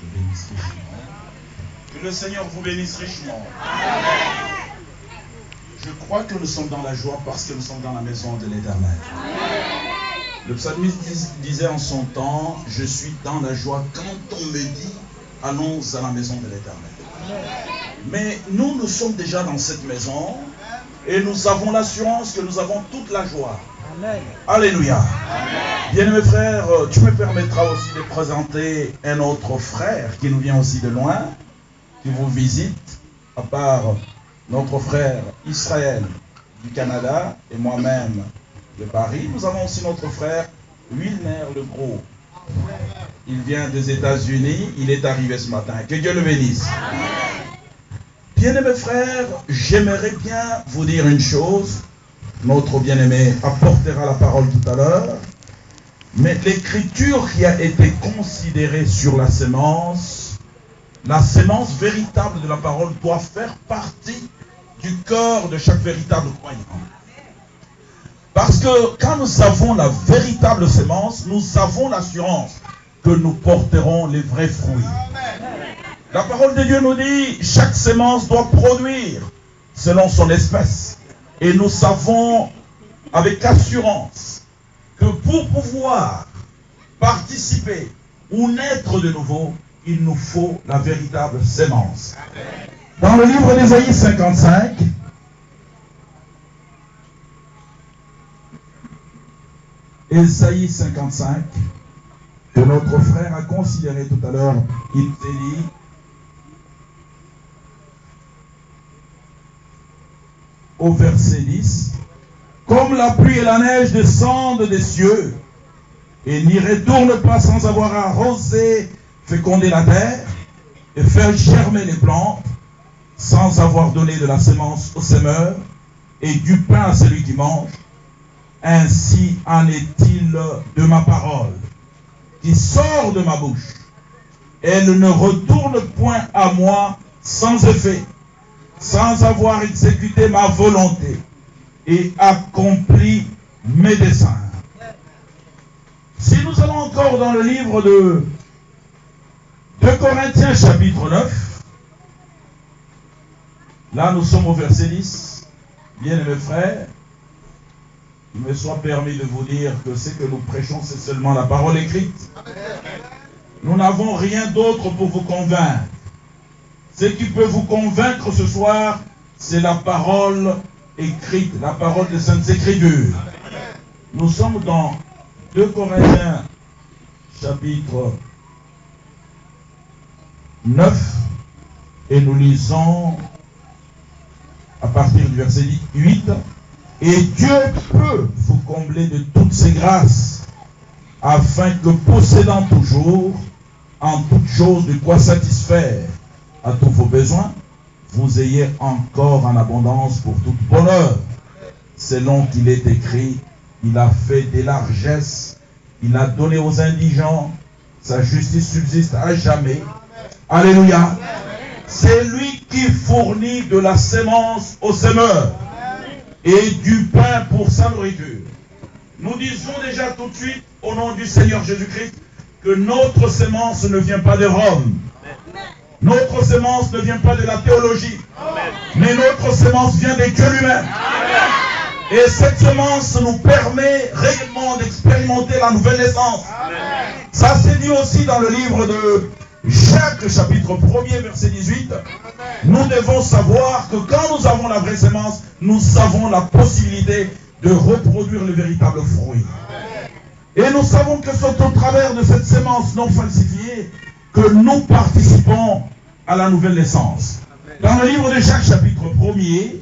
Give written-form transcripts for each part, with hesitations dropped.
le bénisse richement. Que le Seigneur vous bénisse richement. Je crois que nous sommes dans la joie parce que nous sommes dans la maison de l'Éternel. Le psalmiste disait en son temps, je suis dans la joie quand on me dit, allons à la maison de l'Éternel. Mais nous sommes déjà dans cette maison et nous avons l'assurance que nous avons toute la joie. Amen. Alléluia. Bien-aimés frères, tu me permettras aussi de présenter un autre frère qui nous vient aussi de loin, qui vous visite, à part notre frère Israël du Canada et moi-même de Paris. Nous avons aussi notre frère Wilner Legros. Il vient des États-Unis, il est arrivé ce matin. Que Dieu le bénisse. Bien-aimés frères, j'aimerais bien vous dire une chose. Notre bien-aimé apportera la parole tout à l'heure. Mais l'écriture qui a été considérée sur la sémence véritable de la parole doit faire partie du cœur de chaque véritable croyant. Parce que quand nous avons la véritable sémence, nous avons l'assurance que nous porterons les vrais fruits. La parole de Dieu nous dit, chaque sémence doit produire selon son espèce. Et nous savons avec assurance que pour pouvoir participer ou naître de nouveau, il nous faut la véritable sémence. Dans le livre d'Ésaïe 55, Ésaïe 55, que notre frère a considéré tout à l'heure, il dit, au verset 10, comme la pluie et la neige descendent des cieux et n'y retournent pas sans avoir arrosé, fécondé la terre et faire germer les plantes, sans avoir donné de la sémence au semeur et du pain à celui qui mange, ainsi en est-il de ma parole qui sort de ma bouche. Elle ne retourne point à moi sans effet, sans avoir exécuté ma volonté et accompli mes desseins. Si nous allons encore dans le livre de 2 Corinthiens chapitre 9, là nous sommes au verset 10. Bien-aimés frères, il me soit permis de vous dire que ce que nous prêchons, c'est seulement la parole écrite. Nous n'avons rien d'autre pour vous convaincre. Ce qui peut vous convaincre ce soir, c'est la parole écrite, la parole des Saintes Écritures. Nous sommes dans 2 Corinthiens, chapitre 9, et nous lisons à partir du verset 8. Et Dieu peut vous combler de toutes ses grâces, afin que possédant toujours en toutes choses de quoi satisfaire à tous vos besoins, vous ayez encore en abondance pour toute bonheur. Selon qu'il est écrit, il a fait des largesses, il a donné aux indigents, sa justice subsiste à jamais. Alléluia. C'est lui qui fournit de la sémence au semeur et du pain pour sa nourriture. Nous disons déjà tout de suite, au nom du Seigneur Jésus-Christ, que notre sémence ne vient pas de Rome. Notre sémence ne vient pas de la théologie. Mais notre sémence vient de Dieu lui-même. Et cette semence nous permet réellement d'expérimenter la nouvelle naissance. Ça c'est dit aussi dans le livre de Jacques, chapitre 1er, verset 18. Nous devons savoir que quand nous avons la vraie sémence, nous avons la possibilité de reproduire le véritable fruit. Et nous savons que c'est au travers de cette sémence non falsifiée que nous participons à la nouvelle naissance. Dans le livre de Jacques, chapitre 1er,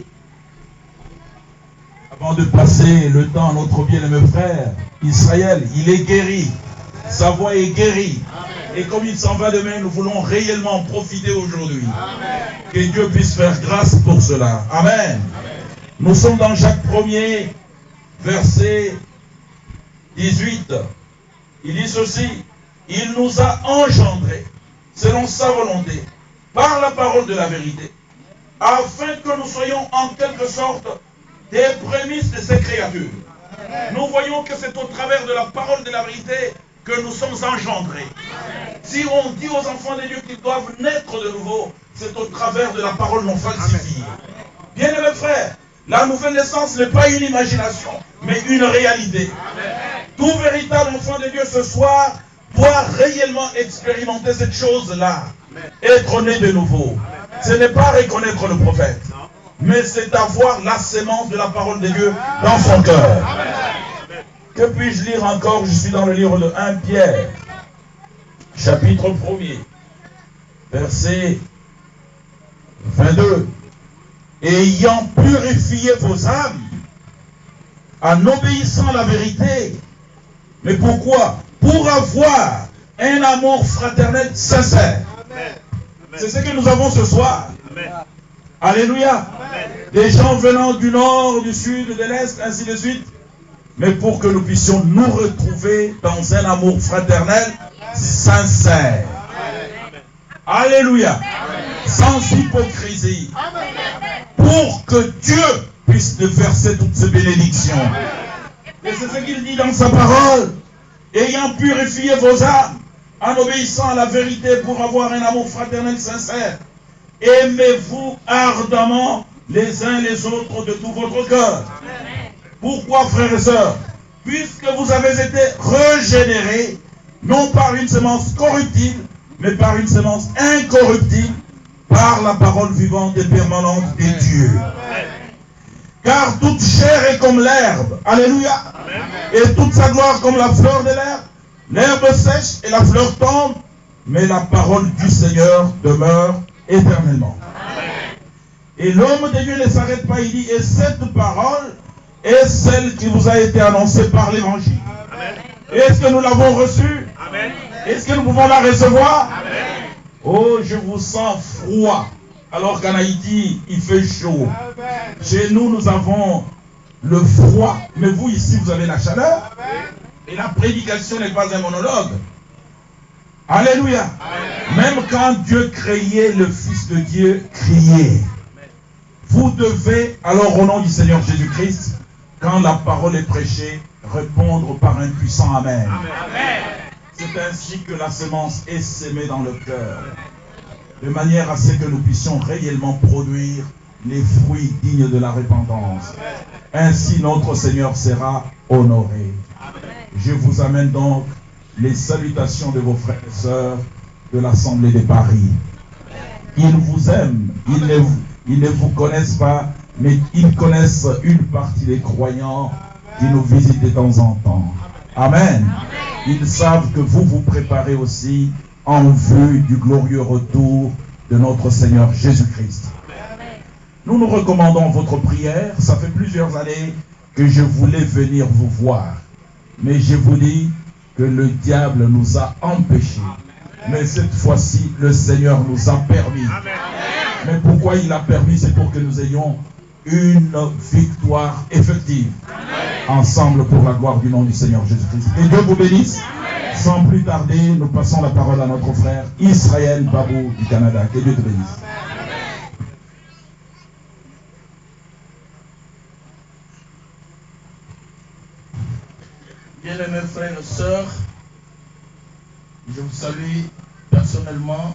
avant de passer le temps à notre bien-aimé frère Israël, il est guéri. Sa voix est guérie. Et comme il s'en va demain, nous voulons réellement en profiter aujourd'hui. Que Dieu puisse faire grâce pour cela. Amen. Nous sommes dans Jacques 1er, verset 18. Il dit ceci: il nous a engendrés selon sa volonté, par la parole de la vérité, afin que nous soyons en quelque sorte des prémices de ces créatures. Nous voyons que c'est au travers de la parole de la vérité que nous sommes engendrés. Si on dit aux enfants de Dieu qu'ils doivent naître de nouveau, c'est au travers de la parole non falsifiée. Bien-aimés frères, la nouvelle naissance n'est pas une imagination, mais une réalité. Tout véritable enfant de Dieu ce soir doit réellement expérimenter cette chose-là. Être né de nouveau. Ce n'est pas reconnaître le prophète, mais c'est avoir la sémence de la parole de Dieu dans son cœur. Que puis-je lire encore? Je suis dans le livre de 1 Pierre, chapitre 1er, verset 22. Ayant purifié vos âmes en obéissant à la vérité. Mais pourquoi? Pour avoir un amour fraternel sincère. C'est ce que nous avons ce soir. Amen. Alléluia. Amen. Des gens venant du nord, du sud, de l'est, ainsi de suite. Mais pour que nous puissions nous retrouver dans un amour fraternel sincère. Amen. Alléluia. Amen. Sans hypocrisie. Amen. Pour que Dieu puisse nous verser toutes ces bénédictions. Et c'est ce qu'il dit dans sa parole. Ayant purifié vos âmes en obéissant à la vérité pour avoir un amour fraternel sincère. Aimez-vous ardemment les uns les autres de tout votre cœur. Pourquoi, frères et sœurs? Puisque vous avez été régénérés, non par une semence corruptible, mais par une semence incorruptible, par la parole vivante et permanente de Dieu. Car toute chair est comme l'herbe. Alléluia. Et toute sa gloire comme la fleur de l'herbe. L'herbe sèche et la fleur tombe, mais la parole du Seigneur demeure éternellement. Et l'homme de Dieu ne s'arrête pas, il dit, et cette parole est celle qui vous a été annoncée par l'évangile. Est-ce que nous l'avons reçue? Est-ce que nous pouvons la recevoir? Amen. Oh, je vous sens froid, alors qu'en Haïti, il fait chaud. Amen. Chez nous, nous avons le froid, mais vous ici, vous avez la chaleur. Amen. Et la prédication n'est pas un monologue. Alléluia. Amen. Même quand Dieu créait le Fils de Dieu, criait. Vous devez, alors au nom du Seigneur Jésus-Christ, quand la parole est prêchée, répondre par un puissant Amen. Amen. C'est ainsi que la semence est sémée dans le cœur, de manière à ce que nous puissions réellement produire les fruits dignes de la repentance. Ainsi notre Seigneur sera honoré. Je vous amène donc les salutations de vos frères et sœurs de l'Assemblée de Paris. Ils vous aiment, ils ne vous connaissent pas, mais ils connaissent une partie des croyants qui nous visitent de temps en temps. Amen. Ils savent que vous vous préparez aussi en vue du glorieux retour de notre Seigneur Jésus-Christ. Nous nous recommandons votre prière. Ça fait plusieurs années que je voulais venir vous voir. Mais je vous dis que le diable nous a empêchés. Mais cette fois-ci, le Seigneur nous a permis. Mais pourquoi il a permis? C'est pour que nous ayons une victoire effective. Ensemble pour la gloire du nom du Seigneur Jésus-Christ. Et Dieu vous bénisse. Sans plus tarder, nous passons la parole à notre frère Israël Babou du Canada. Que Dieu te bénisse. Bien-aimés frères et sœurs, je vous salue personnellement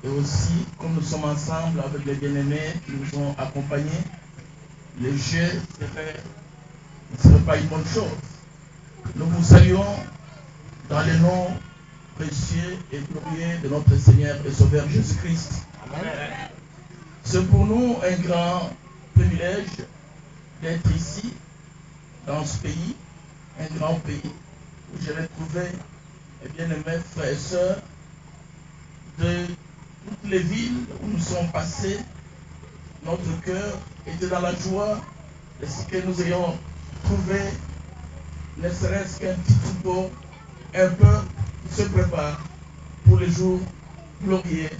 et aussi, comme nous sommes ensemble avec les bien-aimés qui nous ont accompagnés, les jeux ne serait pas une bonne chose. Nous vous saluons dans le nom précieux et glorieux de notre Seigneur et Sauveur Jésus-Christ. C'est pour nous un grand privilège d'être ici, dans ce pays, un grand pays, où j'ai retrouvé bien-aimés frères et sœurs de toutes les villes où nous sommes passés. Notre cœur était dans la joie de ce que nous ayons trouvé, ne serait-ce qu'un petit troupeau, un peu qui se prépare pour le jour glorieux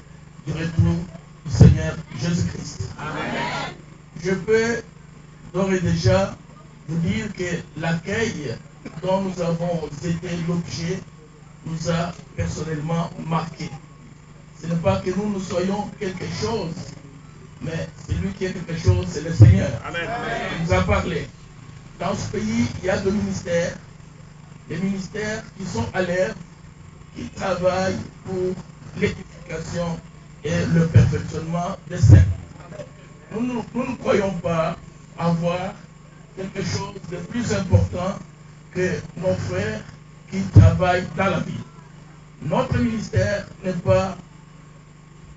du retour du Seigneur Jésus-Christ. Amen. Je peux d'ores et déjà vous dire que l'accueil dont nous avons été l'objet nous a personnellement marqué. Ce n'est pas que nous soyons quelque chose, mais celui qui est quelque chose, c'est le Seigneur. Amen. Il nous a parlé. Dans ce pays, il y a deux ministères. des ministères qui sont à l'œuvre, qui travaillent pour l'édification et le perfectionnement des saints. Nous ne croyons pas avoir quelque chose de plus important que nos frères qui travaillent dans la vie. Notre ministère n'est pas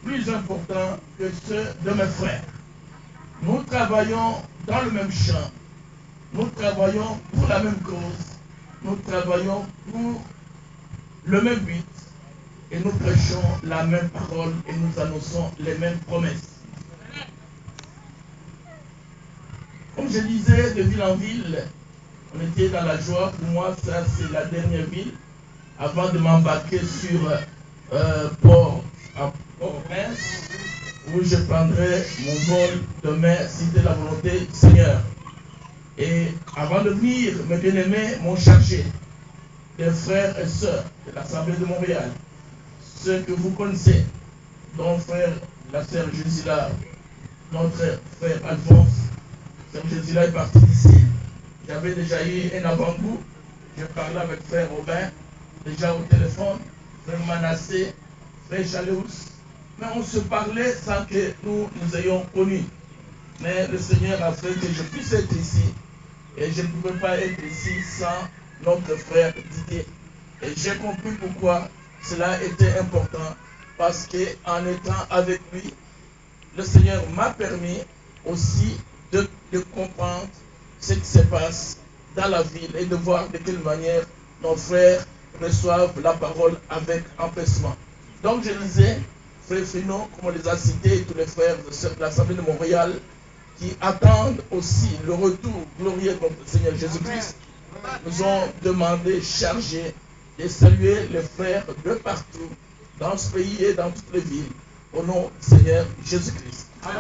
plus important que ceux de mes frères. Nous travaillons dans le même champ. Nous travaillons pour la même cause. Nous travaillons pour le même but. Et nous prêchons la même parole et nous annonçons les mêmes promesses. Comme je disais, de ville en ville, on était dans la joie. Pour moi, ça c'est la dernière ville avant de m'embarquer sur Port-au-Prince, où je prendrai mon vol demain, si c'est la volonté du Seigneur. Et avant de venir, mes bien-aimés m'ont chargé des frères et sœurs de l'Assemblée de Montréal, ceux que vous connaissez, dont la sœur Jésila, notre frère Alphonse. Sœur Jésila est partie d'ici. J'avais déjà eu un avant-goût. Je parlais avec frère Robin, déjà au téléphone, frère Manassé, frère Chaleus. Mais on se parlait sans que nous ayons connu. Mais le Seigneur a fait que je puisse être ici. Et je ne pouvais pas être ici sans notre frère Didier. Et j'ai compris pourquoi cela était important. Parce qu'en étant avec lui, le Seigneur m'a permis aussi de comprendre ce qui se passe dans la ville et de voir de quelle manière nos frères reçoivent la parole avec empressement. Donc je disais, frère Frino, comme on les a cités, tous les frères de l'Assemblée de Montréal, qui attendent aussi le retour glorieux de notre Seigneur Jésus-Christ, nous ont demandé, chargé de saluer les frères de partout, dans ce pays et dans toutes les villes, au nom du Seigneur Jésus-Christ. Amen.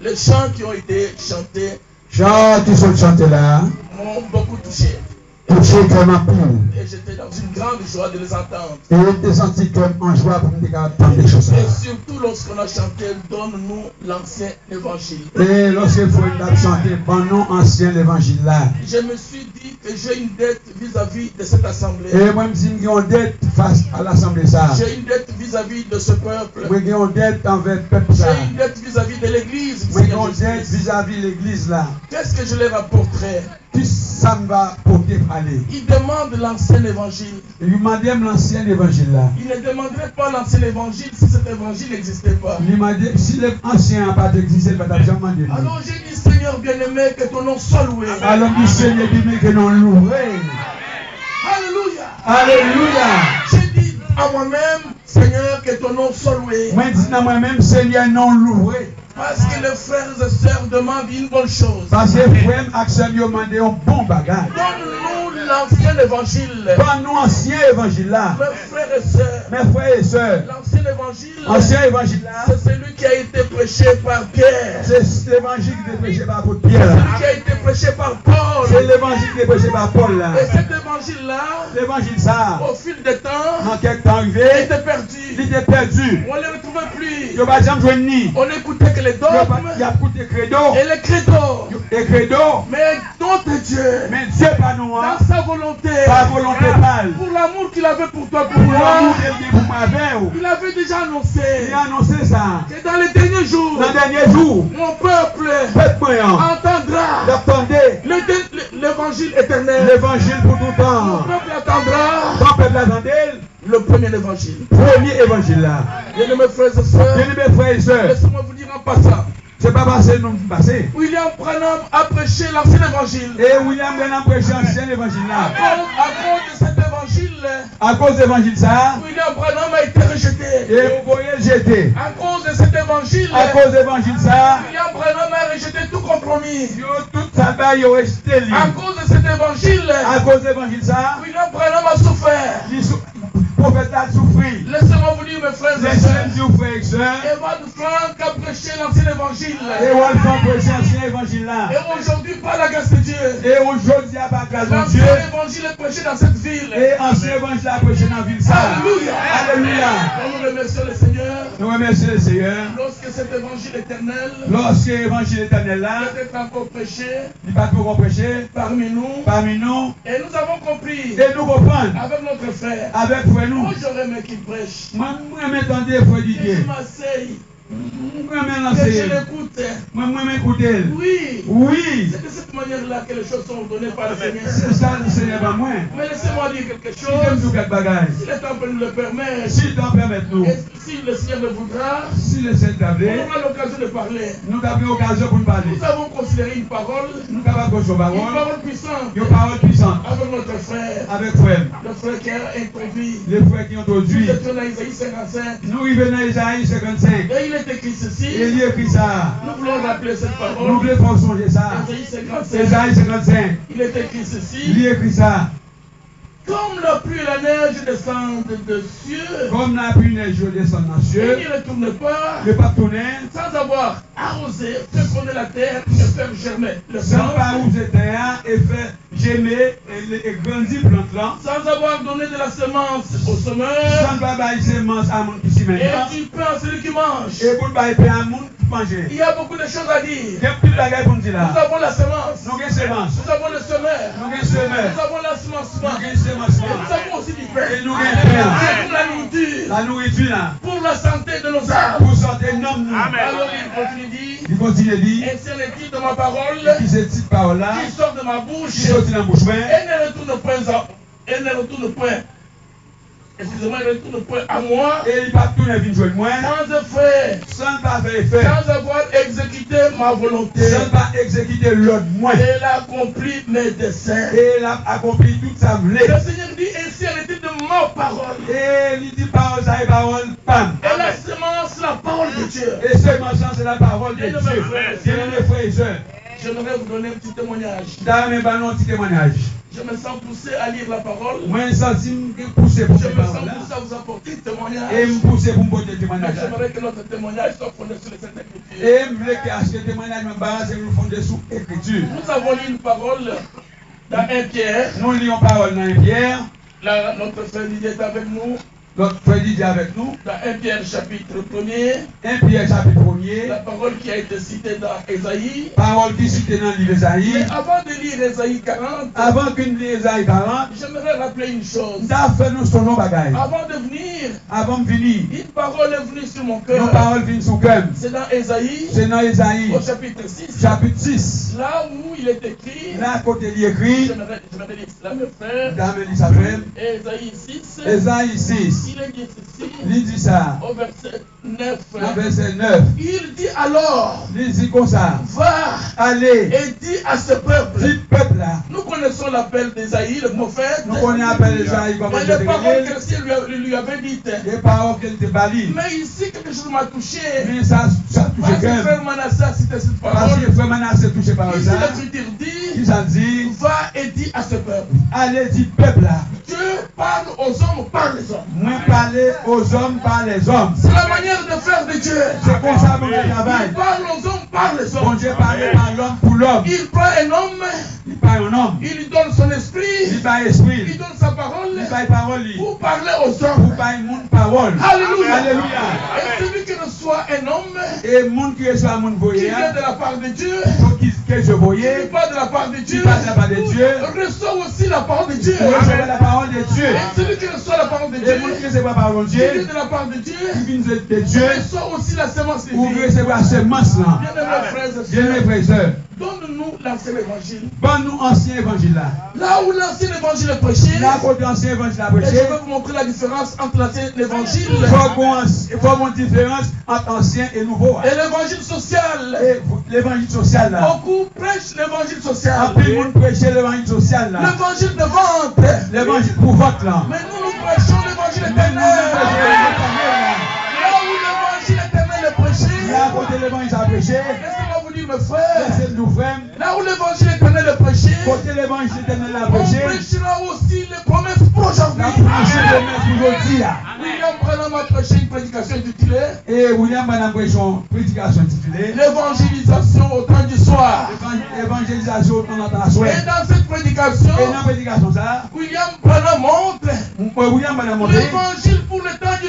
Les chants qui ont été chantés, chants qui sont chantés là, m'ont beaucoup touché. Touché comme un pou. Et j'étais dans une grande joie de les entendre. Et t'es senti comme en joie pour me entendre des choses. Et surtout lorsqu'on a chanté, donne-nous l'ancien évangile. Et lorsqu'il faut chanter, pendant ancien évangile là. Je me suis dit que j'ai une dette vis-à-vis de cette assemblée. Et moi, je me dis une dette face à l'assemblée ça. J'ai une dette vis-à-vis de ce peuple. Moi, j'ai une dette envers le peuple ça. J'ai une dette vis-à-vis de l'église. Moi, j'ai une dette vis-à-vis de l'église là. Qu'est-ce que je leur apporterai? Ça me va porter aller. Il demande l'ancien évangile. Il demandait l'ancien évangile là. Il ne demanderait pas l'ancien évangile si cet évangile n'existait pas. Il m'a dit si l'ancien n'a pas existé, il va jamais demander. Alors j'ai dit, Seigneur bien-aimé, que ton nom soit loué. Alors dit Seigneur bien-aimé, que non loué. Alléluia. Alléluia. J'ai dit à moi-même, Seigneur, que ton nom soit loué. Moi dis à moi-même, Seigneur non loué. Parce que les frères et sœurs demandent une bonne chose. Parce que les frères Axel demandent un bon bagage. Donne-nous l'ancien évangile. Donne-nous l'ancien évangile là. Mes frères et sœurs. Mes frères et sœurs. L'ancien évangile. Ancien évangile là. C'est celui qui a été prêché par Pierre. C'est l'évangile qui est prêché par Pierre. Celui qui a été prêché par Paul. C'est l'évangile qui est prêché par Paul là. Et cet évangile là. L'évangile ça. Au fil des temps. En quelques temps arrivé. Il était perdu. Il était perdu. On ne le retrouvait plus. Il va jamais joindre. On n'écoutait que les dogmes. Il y a beaucoup de credo. Et les credos. Les credo. Mais notre Dieu. Mais Dieu pas nous. Dans sa volonté. Sa volonté pâle. Pour l'amour qu'il avait pour toi, pour pour moi. l'amour qu'il a pour moi. Il avait déjà annoncé. Il a annoncé ça. Que dans les derniers jours. Dans les derniers jours. Mon peuple. Entendra. Attendez. L'évangile éternel. L'évangile pour tout temps. Mon peuple attendra. Ton peuple attendait. Le premier évangile. Premier évangile là. Bien-aimés frères et sœurs. Bien-aimés frères et sœurs. Laissez-moi vous dire en passant. C'est pas passé, non passé. William Branham a prêché l'ancien évangile. Et William Branham a prêché l'ancien évangile là. À cause de cet évangile. À cause de l'évangile ça. William Branham a été rejeté. Et vous voyez jeté. À cause de cet évangile. À cause de l'évangile ça. William Branham a rejeté tout compromis. Tout ça va y rejeté. À cause de cet évangile. À cause de l'évangile ça. William Branham a souffert. Le prophète a souffert. Laissez-moi vous dire, mes frères et sœurs. Evan Frank a prêché l'ancien évangile. Et Evan prêché l'ancien évangile là. Et aujourd'hui, par la grâce de Dieu. Et aujourd'hui, par la grâce de Dieu. L'ancien évangile est prêché dans cette ville. Et l'ancien évangile a prêché dans la ville ça. Alléluia. Alléluia. Nous remercions le Seigneur. Nous remercions le Seigneur. Lorsque cet évangile éternel Lorsque l'évangile éternel là, peut être encore prêché il va pour prêcher parmi nous, et nous avons compris et nous comprendre avec notre frère. avec frère nous. Moi j'aurais aimé qu'il prêche. Moi, m'attendais frère Que Didier. je m'asseye, Moi, que je m'enseigner. l'écoute. Moi, m'écouter. Oui, Oui. c'est de cette manière-là que les choses sont données par le Seigneur. C'est ça le Seigneur va moi. Mais laissez-moi dire quelque Si j'aime tout chose. quelque bagaille. Si le temple nous le permet, Si t'en permet nous. et si le Seigneur le voudra, Si le Seigneur on t'appelle, aura l'occasion de parler. nous avons l'occasion pour nous parler. Nous avons considéré une parole, Nous avons besoin de une parole. parole puissante, Une parole puissante. avec notre frère, Avec frère. le frère qui a introduit. Les frères qui ont Nous introduit. étions dans Isaïe 55. Nous arrivons dans Isaïe 55. Et il est écrit Et ceci. il écrit ça. Nous voulons rappeler cette Nous parole. voulons faire songer ça. Isaïe 55. Isaïe 55. Il est écrit Il ceci. écrit ça. Comme la pluie et la neige descendent de cieux, Comme la pluie neige descend dans les et cieux, n'y retourne pas, le pape tournait, sans avoir arrosé, fécondé la terre et faire germer le sans sang, pas où j'étais et fait gémer et grandir plante là, sans avoir donné de la semence au semeur, sans pas bailler semence à mon qui s'y met. et du pain à celui qui mange. Et pour bailler pain à mon qui mange. Il y a beaucoup de choses à dire. Il y a plus de bagaille pour nous dire Nous là. avons la semence, Nous avons semence. nous avons le semeur, Nous avons semence. nous avons l'assemencement, Nous et avons semence. nous avons aussi du pain. Et nous avons pain. C'est pour la nourriture, La nourriture là. pour la santé de nos âmes. Pour sortir nom nous. Alors il continue dit, Il continue de dire, et c'est le titre de ma parole qui cette petite parole là, qui sort de ma qui bouche, sortit dans la bouche. elle ne retourne point excusez-moi, elle retourne point à moi, Et il va tourner venir jouer moi, sans effet, sans pas faire effet, sans avoir exécuté ma volonté. sans pas exécuter l'ordre moi. Elle accomplit mes desseins. Et il a accompli toute sa volée. Le Seigneur dit ainsi en était de ma parole. Et il dit parole, ça est parole, pam. Et la semence, la parole de Dieu. Et seulement ça, c'est la parole de Et Dieu. de mes frères. Bien mes frères et sœurs, J'aimerais vous donner un petit témoignage. dans mes ballons, petit témoignage. Je me sens poussé à lire la parole. Moi, je sens me pousser pour Je ces me sens paroles-là. poussé à vous apporter un Et témoignage. me pousser pour me porter le Mais témoignage. j'aimerais que notre témoignage soit fondé sur les Saintes Écritures. Et je voulais que ce témoignage me base et nous fonder sous l'écriture. Nous avons lu une parole dans 1 Pierre. Nous lisons parole dans une Pierre. Là, notre frère Didier est avec nous. Notre frère Didier avec nous. Dans 1 Pierre chapitre 1er. 1 Pierre chapitre 1er. La parole qui a été citée dans Ésaïe. Parole qui citée dans le livre d'Ésaïe. Mais avant de lire Ésaïe 40, Avant qu'une Ésaïe 40, j'aimerais rappeler une chose. nous avons fait nous son nom bagaille. Avant de venir, Avant de venir, une parole est venue sur mon nos cœur. paroles viennent sous cœur. C'est dans Ésaïe, C'est dans Ésaïe au chapitre 6. chapitre 6. Là où il est écrit, Là, côté il écrit, j'aimerais lire cela, mes frères. dans Elisabeth, Ésaïe 6, Ésaïe 6. il est dit ceci, Il dit ça, au verset 9. dans verset 9. Il dit alors, Il dit comme ça, va allez, et dis à ce peuple. dit peuple là. Nous connaissons l'appel d'Ésaïe, le prophète. Nous connaissons l'appel d'Ésaïe comme Et je les paroles que te le ciel lui avait dites. les paroles qu'elle te balie. Mais ici, quelque chose m'a touché. Mais ça Parce touche que cœur. frère Manasseh a cité cette Parce parole. que frère Manasseh touché par Ici, ça. l'Écriture Qui dit, ça dit, va et dis à ce peuple. allez, dit peuple là. Dieu parle aux hommes par les hommes. Moi parler aux hommes par les hommes. C'est la manière de faire de Dieu. C'est comme ça mon travail. Il parle aux hommes par les Bon hommes. Dieu parle par l'homme pour l'homme. Il prend un homme, Il parle un homme. il lui donne son Il esprit, parle il esprit. donne sa parole Il parle parole. pour parler aux Pour hommes. parler mon parole. Alléluia. Alléluia. Et celui qui reçoit un homme Et mon qui reçoit mon qui voyage, vient de la part de Dieu, que je qui voyais, n'est pas de la part de qui Dieu, passe la part de Dieu, reçoit aussi la parole de Dieu. pour recevoir la parole de Dieu. Et celui qui reçoit la parole de Dieu, Et mon qui reçoit la parole de qui vient Dieu, de la part de Dieu, qui vient de Dieu, reçoit aussi la semence de pour vie. recevoir ce semence là. Bien-aimés frères et Bien mes sœurs, frères et sœurs, donne-nous l'ancien évangile. bon nous ancien évangile là. Là où l'ancien évangile est prêché, Là côté ancien évangile à et je prêcher, vais vous montrer la différence entre l'ancien évangile il faut une différence entre ancien et nouveau. et l'évangile social. Et l'évangile social là. Beaucoup prêchent l'évangile social. Après, nous prêchons l'évangile social là. L'évangile de vente. L'évangile pour votre là. Mais nous prêchons l'évangile éternel. Là où l'évangile éternel est prêché, Là côté l'évangile à prêcher, laissez-moi vous dire, mes frères, c'est nous frères. là où l'évangile éternel est prêché, Côté l'évangile éternel à on prêcher, prêchera aussi les promesses pour la aujourd'hui. prêcher de mettre aujourd'hui là. William Branham a prêché une prédication intitulée Et William Branham prêche une prédication intitulée l'évangélisation au temps du soir. Évangélisation au temps de la soirée. Et dans cette prédication, Et dans la prédication ça, William Branham montre William Branham montre l'évangile pour le temps du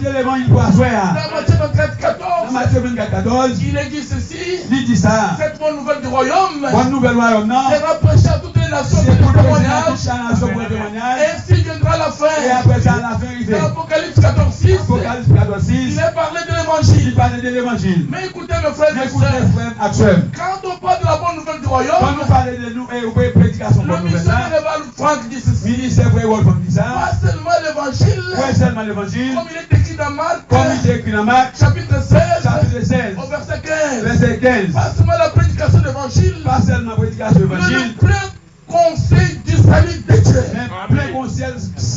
Dieu l'évangile pour asseoir. Dans Matthieu 24, Dans 14, Matthieu 24, 14, il est dit ceci. il dit ça. Cette bonne nouvelle du royaume Bonne nouvelle royaume, non? sera prêchée à toutes les nations C'est pour pour le le témoignage. témoignage, nation pour le témoignage. Ainsi viendra la Et fin. après ça, la fin arrivée. Dans Apocalypse 14, 6, Apocalypse 14, 6, il est parlé de il l'évangile. parle de l'évangile. Mais écoutez mes frères Mais et écoutez, sœurs, frères, actuels. quand on parle de la bonne nouvelle du Quand royaume, nous parlons de nous, et oui, prédication le bonne nouvelle missionnaire là, Eval Frank dit ceci. ministère vrai Wolfram dit ça. Pas seulement l'évangile, Ouais, seulement l'évangile. comme il est écrit dans Marc, Comme il est écrit dans Marc, chapitre 16, chapitre 16, au verset 15. verset 15. Pas seulement la prédication de l'évangile, Pas seulement prédication mais d'évangile, le plein conseil du salut de Dieu. mais plein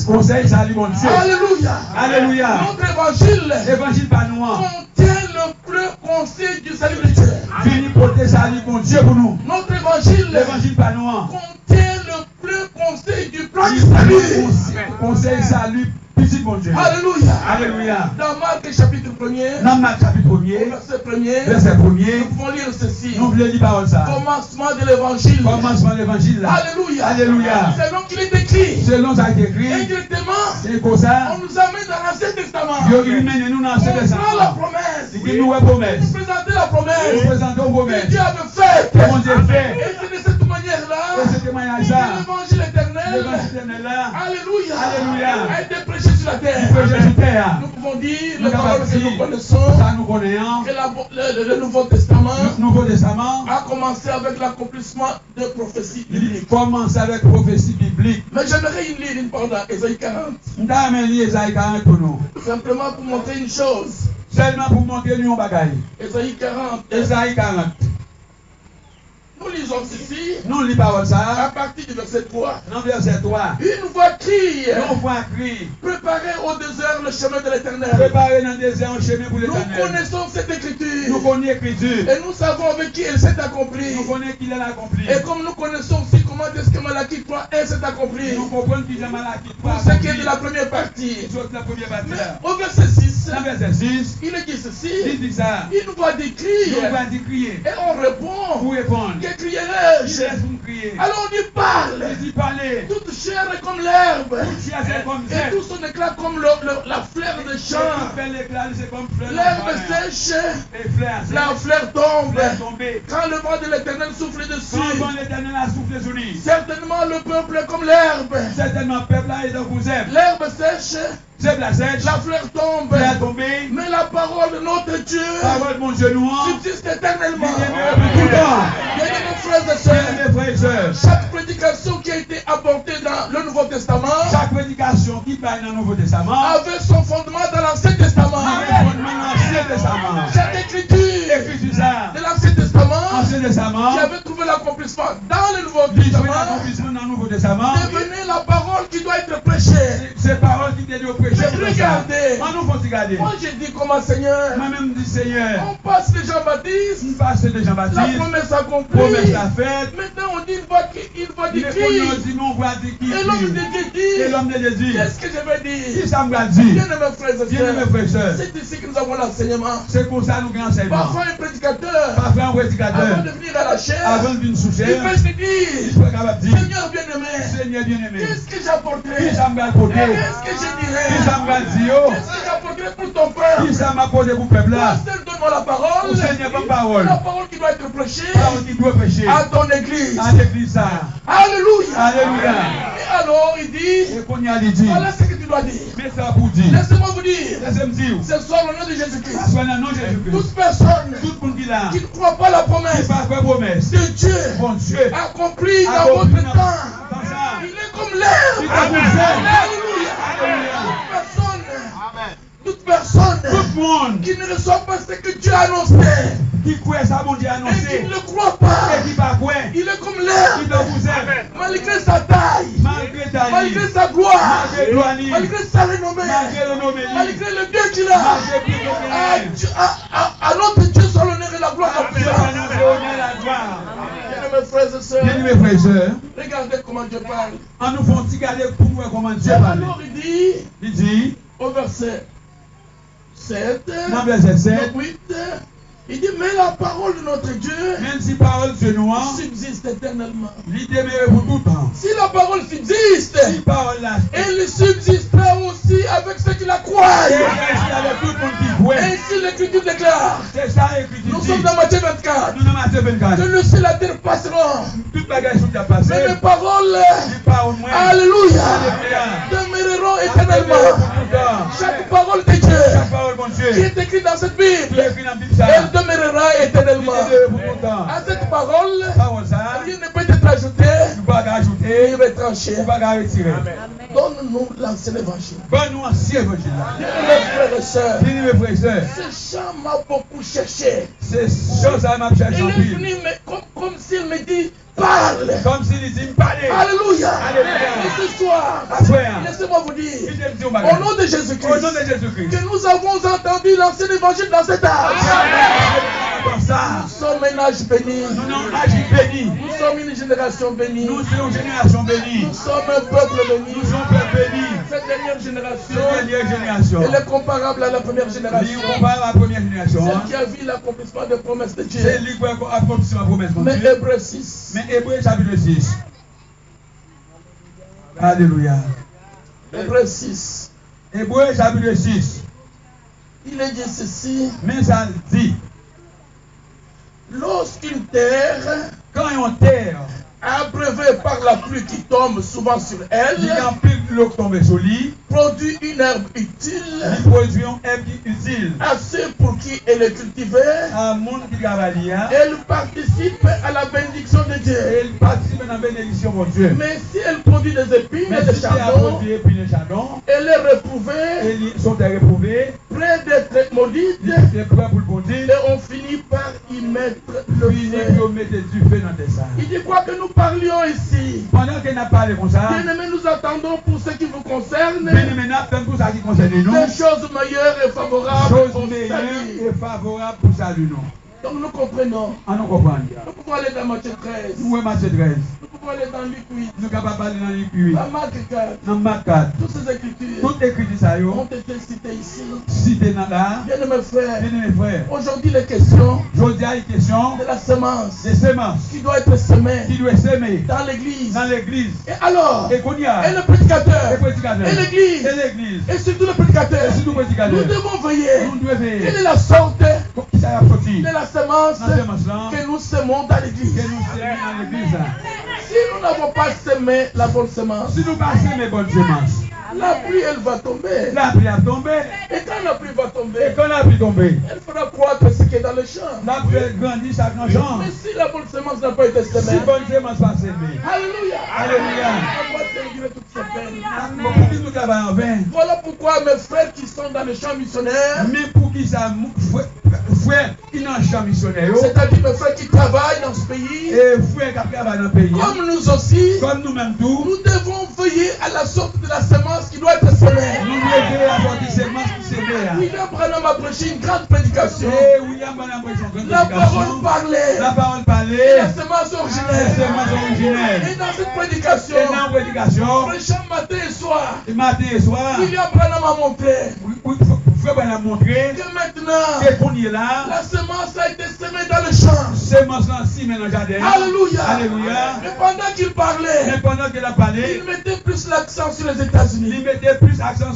conseil, salut mon Dieu. Alléluia. Alléluia. Notre évangile L'évangile pas nous. contient le plein conseil du salut de Dieu. Fini porter salut mon Dieu pour nous. Notre évangile L'évangile pas nous. contient le plein conseil du plan du salut. Conseil, salut, petit mon Dieu. Alléluia. Alléluia. Dans Marc chapitre 1er, Dans Marc chapitre au 1er, verset 1er, verset 1er, nous pouvons lire ceci. nous voulons lire parole ça. Commencement de l'évangile. Commencement de l'évangile là. Alléluia. Alléluia. C'est donc qu'il est écrit. Selon ça a été écrit, Indirectement, c'est comme ça. on nous amène dans l'Ancien Testament. Dieu mène nous dans On ce prend la testament. promesse. Il nous a promesse. Nous présenter la Nous promesse présentons que promesse. Dieu avait faite. Que mon Dieu fait. Et c'est de cette manière-là Et ce témoignage que là, l'évangile éternel, l'évangile éternel là, alléluia, Alléluia. a été prêché sur la il terre. peut sur terre. Nous pouvons dire Nous les paroles capables que de nous dire, connaissons, ça nous connaissons. que le Nouveau Testament Le Nouveau Testament, a commencé avec l'accomplissement de prophéties il bibliques. commence avec prophétie biblique. Mais j'aimerais lire une parole dans Ésaïe 40, Nous avons lu Esaïe 40 pour nous. simplement pour montrer une chose. Seulement pour montrer nous un bagage. Ésaïe 40. Esaïe 40. Nous lisons ceci Nous lisons parole à ça. partir du verset 3. Dans verset 3. Une voix crie, Nous voit cri. préparez au désert le chemin de l'éternel. Préparez dans le désert un chemin pour Nous l'éternel. connaissons cette écriture Nous connaissons l'écriture. et nous savons avec qui elle s'est accomplie. Nous connaissons qu'il a accompli. Et comme nous connaissons aussi comment est-ce que Malachie 3.1 s'est accompli Nous comprenons qu'il a Malachie 3. pour ce qui est de la première partie. Chose la première partie Mais là. au verset 6, Dans verset 6, il est dit ceci, il dit ça. une voix dit crie Nous va dire crier. et on répond, Pour répondre. que Il crierai-je? laisse nous crier. Alors on dit parle, Il dit parler. toute chair est comme l'herbe Tout chair c'est comme et ça. tout son éclat comme la fleur de Tout champ. fait l'éclat, c'est comme fleur. L'herbe sèche, Et fleur. la fleur tombe. Fleur tombée. Quand le vent de l'éternel souffle Quand dessus, bon l'éternel a soufflé sur lui. certainement le peuple est comme l'herbe. Certainement, peuple là est dans vous aime. L'herbe sèche, C'est la sèche. la fleur tombe. Fleur tombée. Mais la parole de notre Dieu Parole de mon genou. subsiste éternellement. Bien-aimés, tout le temps. Bien-aimés frères et sœurs, Bien-aimés frères et sœurs. chaque prédication qui a été apportée dans le Nouveau Testament Chaque prédication qui parle dans le Nouveau Testament avait son fondement dans l'Ancien Testament. avait fondement dans l'Ancien Testament. Chaque écriture Écrit sur ça. de l'Ancien Testament Ancien Testament. qui avait trouvé l'accomplissement dans le Nouveau Il fait Testament l'accomplissement dans le Nouveau Testament. devenait la parole qui doit être prêchée. Ces paroles qui t'ont dit au péché. Mais regardez. On nous faut regarder. Moi j'ai dit comment Seigneur, Moi-même dis Seigneur. on passe de Jean-Baptiste, Une passe de la Jean-Baptiste. promesse accomplie. Promesse la fête. Maintenant on dit une voix Il qui est crie. connu aussi, nous on voit dire qui Et l'homme de crie. Dieu Et dit, l'homme de Dieu dit. qu'est-ce que je vais dire? Qui ça me va dire? Bien-aimés frères et Bien-aimés sœurs, frères et sœurs. c'est ici que nous avons l'enseignement. C'est comme ça nous gagnons enseignement. Parfois un prédicateur, Parfois un avant prédicateur, de venir à la chair, avant de venir sous il chair, peut se il dire, faut être capable de dire, Seigneur bien-aimé, Seigneur bien-aimé, qu'est-ce que j'apporterai? qui ça me va porter? Qu'est-ce que je dirai? Qui ça me va dire? Qu'est-ce que j'apporterai pour ton peuple? Qui ça m'a posé pour le peuple Toi là? seul donne-moi la parole. Au Seigneur, bonne parole. La parole qui doit être prêchée Parole qui doit pécher. à ton église. À l'église ça. Alléluia. Alléluia. Et alors il dit, Et qu'on y a dit. voilà ce que tu dois dire. Mais ça pour dire. Laissez-moi vous dire, Laissez-moi dire. ce soir au nom de Jésus-Christ, Soit dans le nom de Jésus-Christ. toute personne Tout le monde qui l'a. qui ne croit pas la Qui promesse pas quoi promesse. de Dieu Bon Dieu. accomplie dans Accompli votre dans- temps, dans ça. il est comme l'herbe. Il est comme l'herbe. Alléluia. Alléluia. Toute personne Tout le monde qui ne reçoit pas ce que Dieu a annoncé qui croit ça, bon Dieu et qui annoncé. ne le croit pas, Et qui pas quoi. il est comme Qui l'herbe. doit vous aime. Malgré sa taille, Malgré ta vie. malgré sa gloire, Malgré gloire. malgré sa renommée, Malgré le nom de malgré le Dieu qu'il a, Malgré tout ce qu'il a. à notre Dieu soit l'honneur et la gloire la puissance. la gloire. Bien-aimés frères et sœurs, Bien-aimés frères et sœurs, regardez comment Dieu parle. en nous font regarder pour voir comment Dieu Et parle. alors il dit, Il dit, au verset 7, dans verset 7, 8, il dit, mais la parole de notre Dieu même si parole de nous, subsiste éternellement. l'idée est pour tout temps. Si la parole subsiste, Si parole là, elle subsistera aussi avec ceux qui la croient. et reste l'Écriture déclare. C'est ça l'écriture Nous dit. sommes dans Matthieu 24. Nous sommes à Matthieu 24. Que le ciel et la terre passeront. Toute bagage qui a passé. Mais mes paroles, Tu parles au moins. alléluia, Alléluia. demeureront éternellement. Chaque parole de Dieu Chaque parole, mon Dieu. qui est écrite dans cette Tu Bible, écris dans la Bible ça. elle demeurera éternellement. À cette parole, Parole ça. rien ne peut être ajouté Tu vas rajouter. et retranché. Tu vas retirer. Donne-nous l'ancien évangile. Bonne-nous ancien évangile. Bien-aimés frères et sœurs, Dis-nous mes frères et sœurs. ce chant m'a beaucoup cherché. Ces choses à ma cherche Il en est ville. venu comme s'il me dit, parle. Comme s'il dit, parlez. Alléluia. Alléluia. Et ce soir, Après. laissez-moi vous Il dire, te dit au au bagage. nom de Au Jésus-Christ, nom de Jésus-Christ. que nous avons entendu l'ancien évangile dans cet âge. Comme ça. Nous sommes un âge béni. Nous sommes âge béni. Nous sommes une génération bénie. Nous sommes une génération bénie. Nous sommes un peuple béni. Nous sommes peuple béni. Cette dernière génération, Cette dernière génération. elle est comparable à la première Lui, génération. on parle à la première génération. Celle qui a vu l'accomplissement des promesses de Dieu. C'est lui qui a accompli ma promesse. mon Mais Dieu. Hébreux 6. Mais Hébreu chapitre 6. Alléluia. Hébreux 6. Hébreu chapitre 6. Il est dit ceci. Mais ça dit, Lorsqu'une terre, quand on terre, abreuvée par la pluie qui tombe souvent sur elle, il y a plus de l'eau qui tombe sur lui, produit une herbe utile, il produit un herbe utile. assez pour qui elle est cultivée, À monde qui travaille, elle participe à la bénédiction de Dieu. il participe à la bénédiction de Dieu. Mais si elle produit des épines Mais et des si tu as chardons, produit puis les chardons, elle est reprouvée, ils sont réprouvés, près d'être maudite, ils sont prêts pour le bon Dieu, et on finit par y mettre le puis feu. ils mettent du feu dans tes sacs. Il dit quoi que nous parlions ici. Pendant qu'il n'a pas parlé comme ça, Bien-aimés, nous attendons pour ce qui vous concerne mais maintenant, pour ça qui concerne nous, des choses meilleures et favorables chose au meilleure salut. et favorable pour salut nous. Donc nous comprenons. On nous comprend. Nous pouvons aller dans Matthieu 13. Nous, Matthieu 13, Nous pouvons aller dans Luc 8. nous sommes capables de parler dans les 8, Dans Marc 4. dans Marc 4. Toutes ces écritures Tout écrit ça, ont été citées ici. cité dans là, Bien-aimés frères, bien mes frères. aujourd'hui les questions Je dis à une question de la semence des semences qui doit être semée qui doit s'aimer dans l'église. dans l'église. Et alors, Et qu'on y a, et le prédicateur, les prédicateurs, et l'église, et l'église, et surtout le prédicateur, et surtout les nous prédicateurs. devons veiller. Nous devons Quelle veiller. est la sorte de Qui ça a sorti la semence dans ces semences-là, que nous semons dans que l'église? nous sémons dans l'église. Si nous n'avons pas semé la bonne semence, Si nous passons mes bonnes semences, la pluie elle va tomber. la pluie a tombé, Et quand la pluie va et tomber, quand la pluie tombée, elle fera croître ce qui est dans le champ. la pluie grandit chaque champ. Mais si la bonne semence n'a pas été Si semée, bonne semence pas sémée, alléluia, Alléluia. on va servir toutes ces peines. pour qui nous travaillons en vain. Voilà pourquoi mes frères qui sont dans le champ missionnaire, Mais pour qui ça, frère, qui n'a un champ missionnaire, c'est-à-dire mes frères qui travaillent dans ce pays, et frère qui travaille dans le pays, comme nous aussi, comme nous-mêmes tous, nous devons veiller à la sorte de la semence qui doit être semée. nous devons avoir des semences qui s'éveillent. William Branham a prêché une grande prédication. Et William Branham a une La prédication. parole parlait. La parole parlait. La semence Les originelle. semences originelles. Et dans cette prédication, Et dans la prédication, prêchant matin et soir, matin et soir, William Branham a montré frère Branham a montré que maintenant, que qu'on y est là, la semence a été semée dans le champ. semences-là si dans le jardin. Alléluia. Alléluia. Mais pendant qu'il parlait, Mais pendant qu'elle a parlé, il mettait plus l'accent sur les États-Unis. il mettait plus accent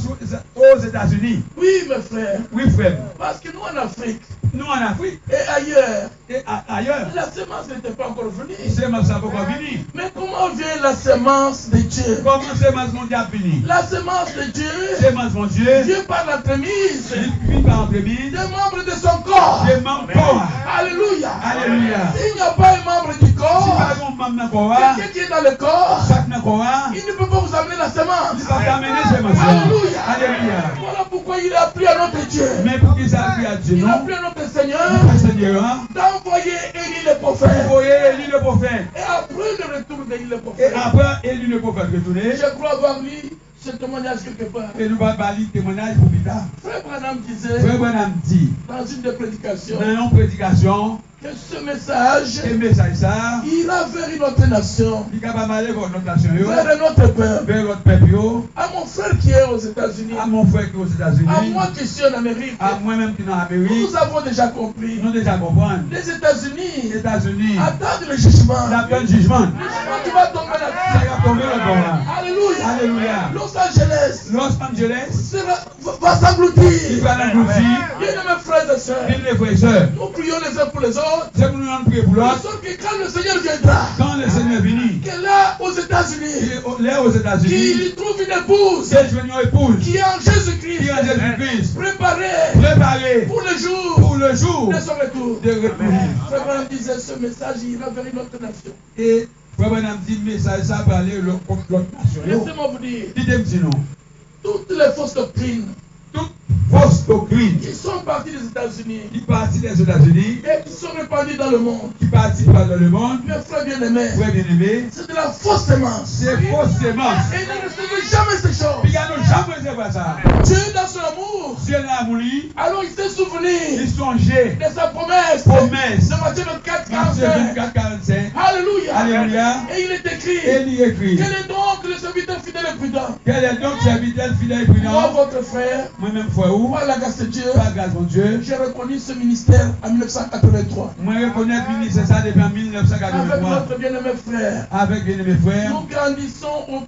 aux États-Unis. Oui, mes frères. Oui, frère. Parce que nous en Afrique Nous en Afrique et ailleurs, et ailleurs, la semence n'était pas encore venue. les semences sont pas venir. Mais comment vient la semence de Dieu? Comment semences mondiales finir? La semence de Dieu, Semences mon Dieu, Dieu par l'entremise il vit par entremise, des membres de son corps. des membres corps. Alléluia. Alléluia. S'il n'y a pas un membre du Si corps, pas un membre dans le corps, quelqu'un qui est dans le corps, chaque dans le corps, il ne peut pas vous amener la il semence. va t'amener semences. Alléluia. Alléluia. Voilà pourquoi il a appris à notre Dieu. Mais pour qu'il s'appuie à Dieu, Il a non? appris à notre Seigneur Le Seigneur, hein? d'envoyer Élie le prophète. Vous voyez Élie le prophète. Et après le retour d'Élie le Et prophète, après Élie le prophète retourné, je crois avoir lu ce témoignage quelque part. et nous allons parler de témoignage pour plus tard. Frère Branham disait Frère Branham dit, dans une des prédications dans une prédication, que ce message et message ça, ira vers une autre nation, il est capable d'aller vers notre nation, vers un autre peuple. vers notre peuple, À mon frère qui est aux États-Unis, à mon frère qui est aux États-Unis, à moi qui suis en Amérique, à moi-même qui est en Amérique, nous avons déjà compris. nous déjà comprendre. Les Les États-Unis États-Unis, attendent le jugement. la pleine jugement, Le jugement qui va tomber ça là-dessus. va tomber le corps. Alléluia. Alléluia. Los Angeles Los Angeles, va s'engloutir. il va l'engloutir. Bien-aimés frères et sœurs, Bien les frères et sœurs, nous prions les uns pour les autres, c'est que nous allons prier pour de l'autre. sorte que quand le Seigneur viendra, Quand le Seigneur est venu, que là aux États-Unis, il est aux États-Unis, qu'il y trouve une épouse c'est joignant épouse, qui est en Jésus-Christ, qui est en Jésus-Christ, préparée préparé pour le jour pour le jour de son retour. de retour. Frère Branham disait ce message ira vers une autre nation. Et Frère Branham dit, mais ça va aller contre l'autre nation. Laissez-moi vous dire, Dites-moi sinon, toutes les fausses doctrines toute fausse doctrine qui sont parties des États-Unis qui partit des États-Unis, et qui sont répandues dans le monde, qui partit dans le monde, mes frères bien-aimés, frère bien-aimé, c'est de la fausse sémence. c'est fausse sémence. Et ne recevez jamais ces choses. Il y a nos jamais fait ça. Dieu, dans son amour, Dieu l'a voulu, alors il s'est souvenu il songeait, de sa promesse. promesse, De Matthieu 24, Matthieu 45. 24, 45, Alléluia. Alléluia, Et il est écrit. et il y écrit, Quel est donc le serviteur fidèle et prudent? quel est donc serviteur fidèle et Moi, prudent, votre frère, moi-même foi où, par la grâce de Dieu, par grâce mon Dieu, j'ai reconnu ce ministère en 1983. moi reconnais le ministre ça depuis Avec 1983, notre bien-aimé frère, avec bien-aimés frères, nous grandissons au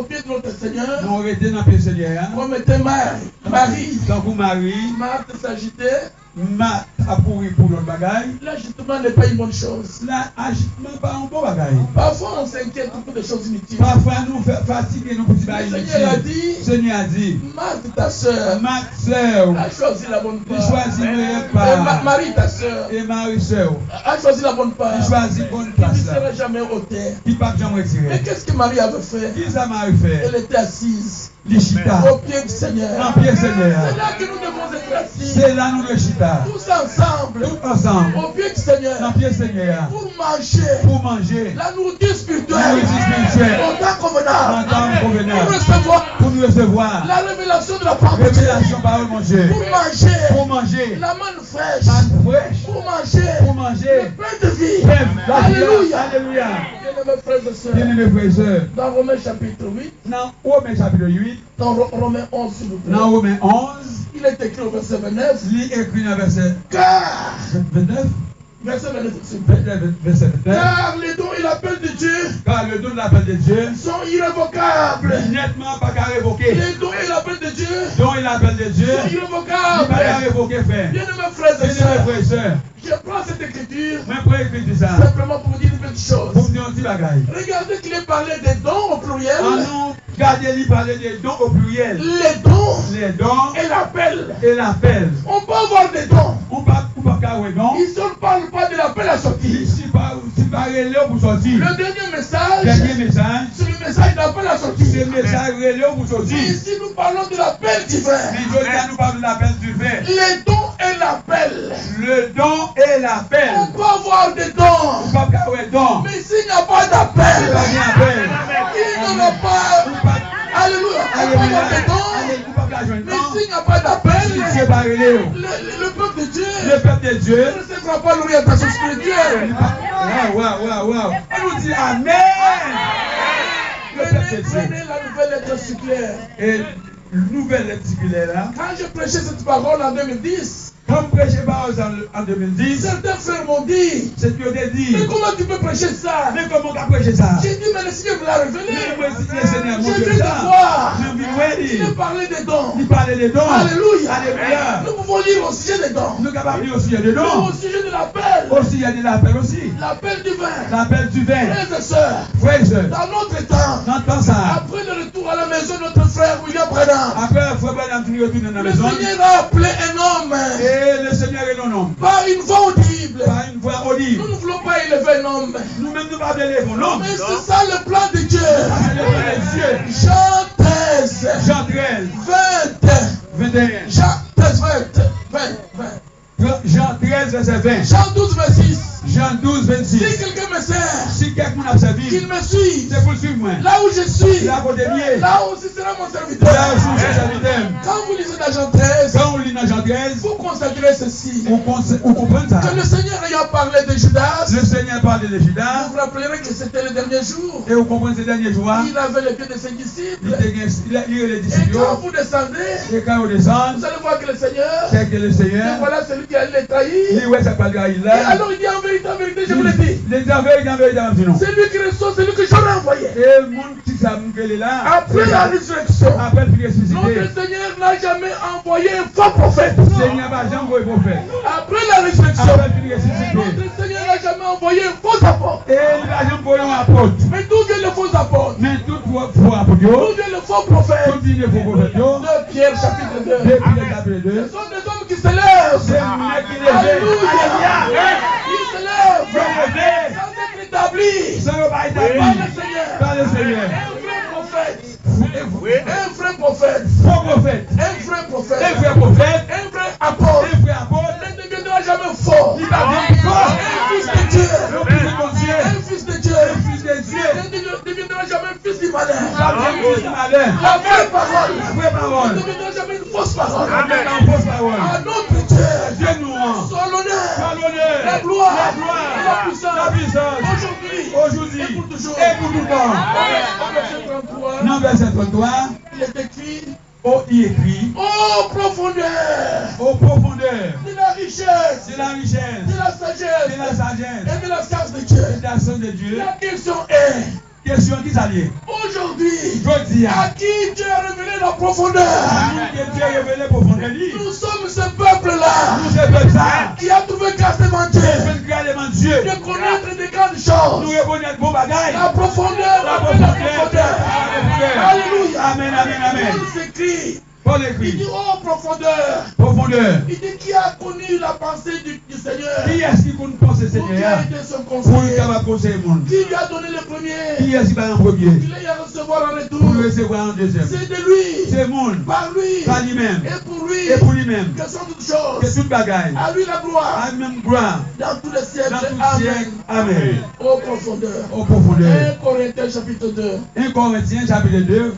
pied de notre Seigneur, nous avons été dans le pied Seigneur, comme était Marie. donc vous Marie, Marthe s'agitait. Marthe a pourri pour l'autre bagaille, L'agitement n'est pas une bonne chose. là, agitement pas un bon bagaille. Parfois, on s'inquiète pour des choses inutiles. Parfois, nous fatigués, nous petits bagailles Le Seigneur a inutiles. dit, Le Seigneur a dit, Marthe, ta soeur, ma sœur, a choisi la bonne il part. choisit le Et part, Marie, ta soeur, et Marie sœur, a choisi la bonne part. il choisit bonne Qui ne place là, sera jamais ôtée. qui pas jamais Mais retiré. qu'est-ce que Marie avait fait? Qui ça Marie fait? Elle était assise L'Ichita, au pied du Seigneur. en pied C'est Seigneur. là que nous devons être assis. C'est là nous le chita, Tous ensemble, tout ensemble, au pied du Seigneur, en pied Seigneur, pour manger pour manger, la nourriture la spirituelle nourriture spirituelle, au temps convenable, en temps pour convenable, recevoir pour nous recevoir la révélation de la parole de Dieu, révélation parole mon Dieu, pour manger la la manne fraîche, manne fraîche, pour manger pour manger le pain de vie. la vie. Alléluia. Alléluia. Bien-aimés frères et sœurs, Bien-aimés frères et sœurs, dans Romains chapitre 8, dans Romains chapitre 8, dans Romains 11, s'il vous plaît, dans Romains 11, il est écrit au verset 29, lit écrit dans verset car, 29, verset 29, s'il vous plaît, verset 29, car les dons et l'appel de Dieu car le don de l'appel de Dieu, sont irrévocables. nettement pas qu'à révoquer, Les dons et l'appel de Dieu don et l'appel de Dieu, sont il irrévocables. pas qu'à révoquer frère. Bien-aimés frères et Bien-aimés sœurs, frères et sœurs, je prends cette écriture moi pour écrire ça, simplement pour vous dire une petite chose. pour me dire un petit bagaille. Regardez qu'il est parlé des dons au pluriel, En nous, gardez-lui parler des dons au pluriel. les dons Les dons et l'appel. et l'appel. On peut avoir des dons. On pas qu'à ouais non. Ils ne parlent pas de l'appel à sortir. Si pas relais pour sortir. Le dernier message, Dernier message, c'est le message d'appel à c'est sortir. le message relais pour Mais sortir. ici, nous parlons de l'appel divin. Mais je nous parle de l'appel du fait. Les dons et l'appel. Le don et l'appel. On peut avoir des dons. Pas qu'à ouais don. Mais s'il n'y a pas d'appel, C'est pas bien appel. il n'y aura pas. Alléluia. On peut avoir des dons. Alléluia. Pas qu'à joindre Mais don. s'il n'y a pas d'appel, C'est pas relais. le peuple de Dieu Le peuple de Dieu. ne recevra pas l'orientation spirituelle. Waouh. On nous dit Amen. Le peuple de Dieu. Prenez la nouvelle lettre circulaire. Et nouvelle lecticulaire là. Quand j'ai prêché cette parole en 2010, Comme prêché par en 2010, certains frères m'ont dit, c'est ce que j'ai dit. mais comment tu peux prêcher ça? Mais comment tu as prêché ça? J'ai dit, mais le Seigneur me l'a révélé. Mais moi, si le Seigneur J'ai montre vu de ça, voir. je vis ouais, Il a parlé des dons. il parlait des dons. Alléluia. Alléluia. Nous pouvons lire au sujet des dons. Nous sommes capables de lire aussi, il y a des Mais dons. au sujet de l'appel. Aussi, il y a de l'appel aussi. L'appel divin. L'appel du vin. Frères et sœurs, Frères et sœurs, dans notre temps, j'entends ça. après le retour à la maison de notre frère William Branham, Après, il faut bien entrer retourner dans la le maison. Seigneur a appelé un homme Et le Seigneur est non homme. par une voix audible. Par une voix audible. Nous ne voulons pas élever un homme. Nous-mêmes, nous parlons de l'évangile. Non. Mais c'est ça le plan de Dieu. C'est le plan de Dieu. Jean 13, Jean 13, 20. 21. Jean 13, 20. Jean 13, verset 20. Jean 12, 26. Jean 12, 26. Si quelqu'un me sert, Si quelqu'un a servi, qu'il me suive. c'est pour suivre moi. Là où je suis, Là, côté mieux. là aussi sera mon serviteur. Là, je suis serviteur. Quand vous lisez dans Jean 13, Quand on lit dans Jean 13, vous constaterez ceci. on comprend ça. Que le Seigneur ayant parlé de Judas, Le Seigneur parle de Judas. vous vous rappellerez que c'était le dernier jour. Et vous comprenez ces derniers jours. Il avait les pieds de ses disciples. Il a les Et disciples. quand vous descendez, Et quand on descend, vous allez voir que le Seigneur, c'est que le et Seigneur, voilà celui qui allait les trahir. il ouais, ça pas de Et là. alors il dit en vérité, je vous le dis. Les aveugles dans le dimanche. C'est lui qui reçoit, c'est lui que j'aurais envoyé. Et mon petit Sam qui est là. Après la résurrection, Après le ressuscité. notre Seigneur n'a jamais envoyé un faux prophète. Seigneur va jamais envoyer prophète. Après la résurrection, Après le ressuscité. notre Seigneur n'a jamais envoyé un faux apôtre. Et il va jamais envoyer un apôtre. Mais d'où vient le faux apôtre? Mais tout faux apôtre. D'où vient le faux prophète? Tout dit le faux prophète. De Pierre chapitre 2. Depuis le chapitre 2. Ce sont des hommes qui se lèvent. C'est un mec qui est Alléluia. Ils se lèvent. Sans être établis. Ça va pas être Par établi. le Seigneur. Par le Seigneur. Un vrai prophète. Un vrai prophète. Faux prophète. Un vrai prophète. Un vrai prophète. Un vrai apôtre. Un vrai apôtre. Ne deviendra jamais faux. Il va bien fort. Un fils de Dieu. Le fils de mon Dieu. Un fils de Dieu. Le fils de Dieu. Ne deviendra jamais un fils du malin. Il va bien fils du malin. La vraie parole. La vraie parole. Ne deviendra jamais une fausse parole. Amen. La fausse parole. À notre Dieu. Dieu nous rend. Soit l'honneur. Soit l'honneur. La gloire. La gloire. La puissance. La puissance. Aujourd'hui. Aujourd'hui. Et pour toujours. Et pour tout le temps. Au verset 33. Non, verset 33. Il est écrit. Oh, il écrit. Ô profondeur Aux profondeurs de la richesse, de la richesse, de la sagesse de la sagesse, et de la science de Dieu. de la sonde de Dieu. La question est, Question qui s'allie. aujourd'hui, Je dis à qui Dieu a révélé la profondeur? que Dieu a révélé profondément. Nous sommes ce peuple-là Nous sommes ça. qui a trouvé grâce devant Dieu Nous regardons Dieu. de connaître des grandes Nous choses. reconnaissons bon bagaille. La profondeur, La la profondeur. profondeur. Alléluia. Amen, amen, amen. Paul s'écrit, Paul il dit, écrit. ô profondeur, Profondeur. il dit qui a connu la pensée du Seigneur, Qui est-ce qui compte penser ou qui a Seigneur été son pour le conseiller, capable conseiller le monde? qui lui a donné le premier, Qui est-ce qui va en premier qu'il ait à recevoir en retour. pour le recevoir en deuxième? C'est de lui, C'est le monde. par lui, Par lui-même. et pour lui, Et pour lui-même. que sont toutes Que choses. toute bagaille. À lui la gloire, À même gloire. dans tous les siècles. Dans tout Amen. siècle. Amen. Ô profondeur. Au profondeur. 1 Corinthiens chapitre 2. 1 Corinthiens chapitre 2.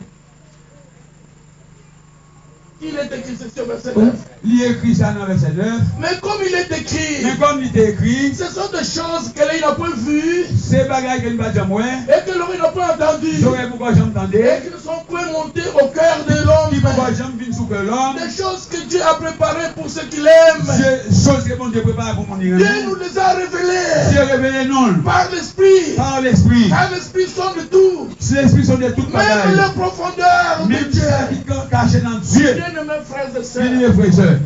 Il est écrit ceci au verset 9. Il écrit ça dans le verset 9. Mais comme il est écrit, Mais comme il est écrit, ce sont des choses que l'œil n'a pas vues ces bagailles que nous ne jamais, et que l'oreille n'a pas entendues j'aurais pourquoi j'entendais, et qui ne sont point montées au cœur de l'homme. pourquoi j'aime venir sous que l'homme, Des choses que Dieu a préparées pour ceux qui l'aiment. choses que mon Dieu prépare pour mon Dieu nous les a révélées Dieu révélé non, par l'Esprit. par l'esprit. Car l'Esprit sonde tout, L'esprit sont de toutes même bagailles. les profondeurs de Même Dieu. ceux qui sont cachés dans Dieu. Bien-aimés frères et Bien sœurs, les frères et sœurs,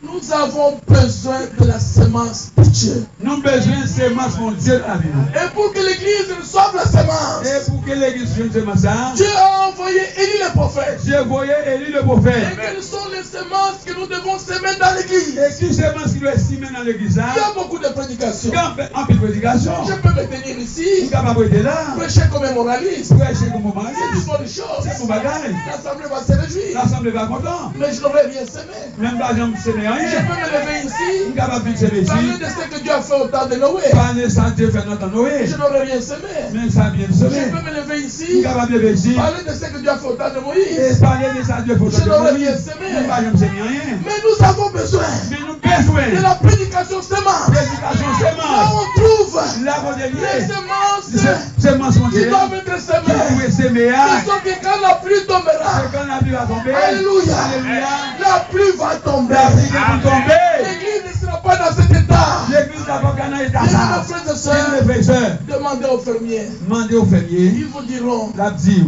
nous avons besoin de la semence de Dieu. nous avons besoin de semences mon Dieu à vie. Et pour que l'Église reçoive la semence, Et pour que l'église vienne de ça, Dieu a envoyé Élie le prophète. Dieu voyait Élie le Et prophète. quelles sont les semences que nous devons semer dans l'Église? Et qui semence qui doit estimer dans l'église? Il y a beaucoup de prédications. Quand on fait un peu de prédication, Je peux me tenir ici, vous capable d'être là, prêcher comme un moraliste. prêcher comme on C'est une bonne chose. c'est mon bagage. L'Assemblée va se réjouir. L'assemblée va content. Mais je n'aurais rien semé. Même pas j'aime semer Je rien. peux me lever ici, Vous capable de semer parler ici. de ce que Dieu a fait au temps de Noé. Parler sans Dieu faire notre Noé. Je n'aurais rien semé. Même ça bien Je semer. peux me lever Vous ici, capable de lever ici. parler de ce que Dieu a fait au temps de Et Moïse. parler de ça Dieu faut Je n'aurais Moïse. rien semé. Même pas j'aime semer rien. Mais nous avons besoin Mais nous besoin de la prédication semence. d'éducation Là semence. on trouve La les modélité. semences Semence mon qui Dieu. doivent être Qui semées. pouvait semer. Qui sont que quand la pluie tombera, C'est quand la pluie va tomber. Alléluia, Alléluia. la pluie va tomber. La pluie va tomber. L'église ne sera pas dans cet état. L'église n'a pas qu'un état Bien, ça. mes frères et Bien, sœurs, mes frères et sœurs, demandez aux fermiers. demandez aux fermiers, Ils vous diront, la dire,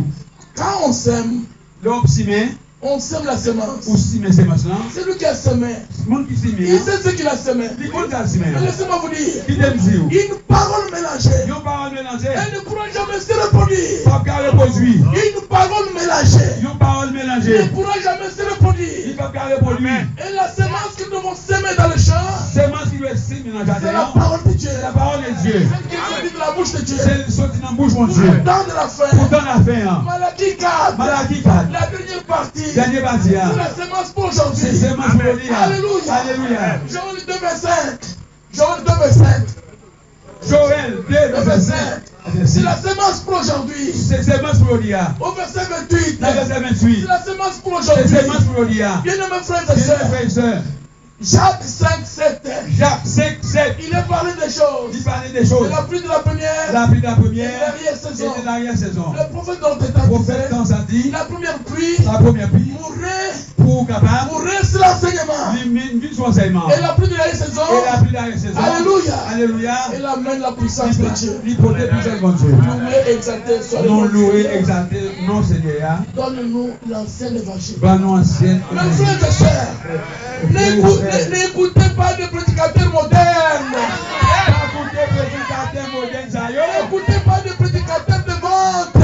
quand on sème, l'homme s'y on sème la semence. ou s'y met semence là. C'est lui qui a semé. Le monde qui s'y Il met, sait ce qu'il a semé. il compte à s'y Mais mettre. laissez-moi vous dire, Il aime dire, une parole mélangée, ils n'ont pas mélangé, elle ne pourra jamais se reproduire. pas qu'à reproduire. Une parole mélangée Ils n'ont pas ne mélangé, pourra jamais se ils reproduire. ne peuvent pas reproduire. Et la semence que nous devons semer dans le champ, Semence qui doit s'y mettre dans le c'est la jardin, parole de Dieu. c'est la parole de Dieu. Celle qui est sortie de la bouche de Dieu. C'est sorti dans la bouche mon Pour Dieu. le temps de la fin. Pourtant la fin, Malachie 4. Malachie 4, La dernière partie. dernier parti, C'est la semence pour c'est aujourd'hui. semence pour le dire. Alléluia. Alléluia. Joël 2, verset 5. Joël 2, verset 5. Joël 2, verset 5. C'est la semence pour aujourd'hui. C'est semence pour le dire. Au verset 28. La verset C'est 28. la semence pour C'est aujourd'hui. semence pour le dire. Bien-aimés frères et Bien, sœurs, frères et sœurs, Jacques 5, 7. Jacques 5, 7. Il a parlé des choses. Il parlait des choses. De la pluie de la première. La pluie de la Et de première. l'arrière-saison. Et de l'arrière-saison. Le prophète dont Le prophète dans a dit, la première pluie la première pluie, mourrait pour capable, sur l'enseignement. l'imine son enseignement. Et la pluie de l'arrière-saison. Et la pluie de l'arrière-saison. Alléluia. Alléluia. Elle amène la puissance de Dieu. L'hypothèse puissance de Dieu. Loué, exalté, soit le Non nom du loué, Seigneur. exalté, non Seigneur. Donne-nous l'ancien évangile. Ban ancienne. Mes frères et sœurs, n'écoutez pas des prédicateurs modernes. N'écoutez pas des prédicateurs de vente.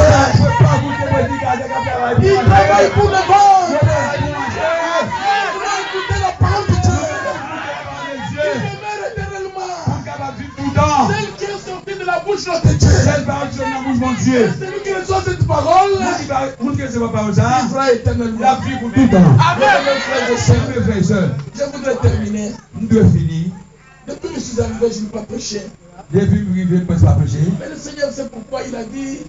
Ils travaillent pour le vente. Écoutez la parole de Dieu. Qui demeure éternellement. Celle qui est sortie de la bouche de Dieu. Et celui qui reçoit cette parole, il vivra éternellement. Amen. Mes frères et sœurs, je voudrais terminer. Depuis que je suis arrivé, je n'ai pas prêché. Mais le Seigneur sait pourquoi il a dit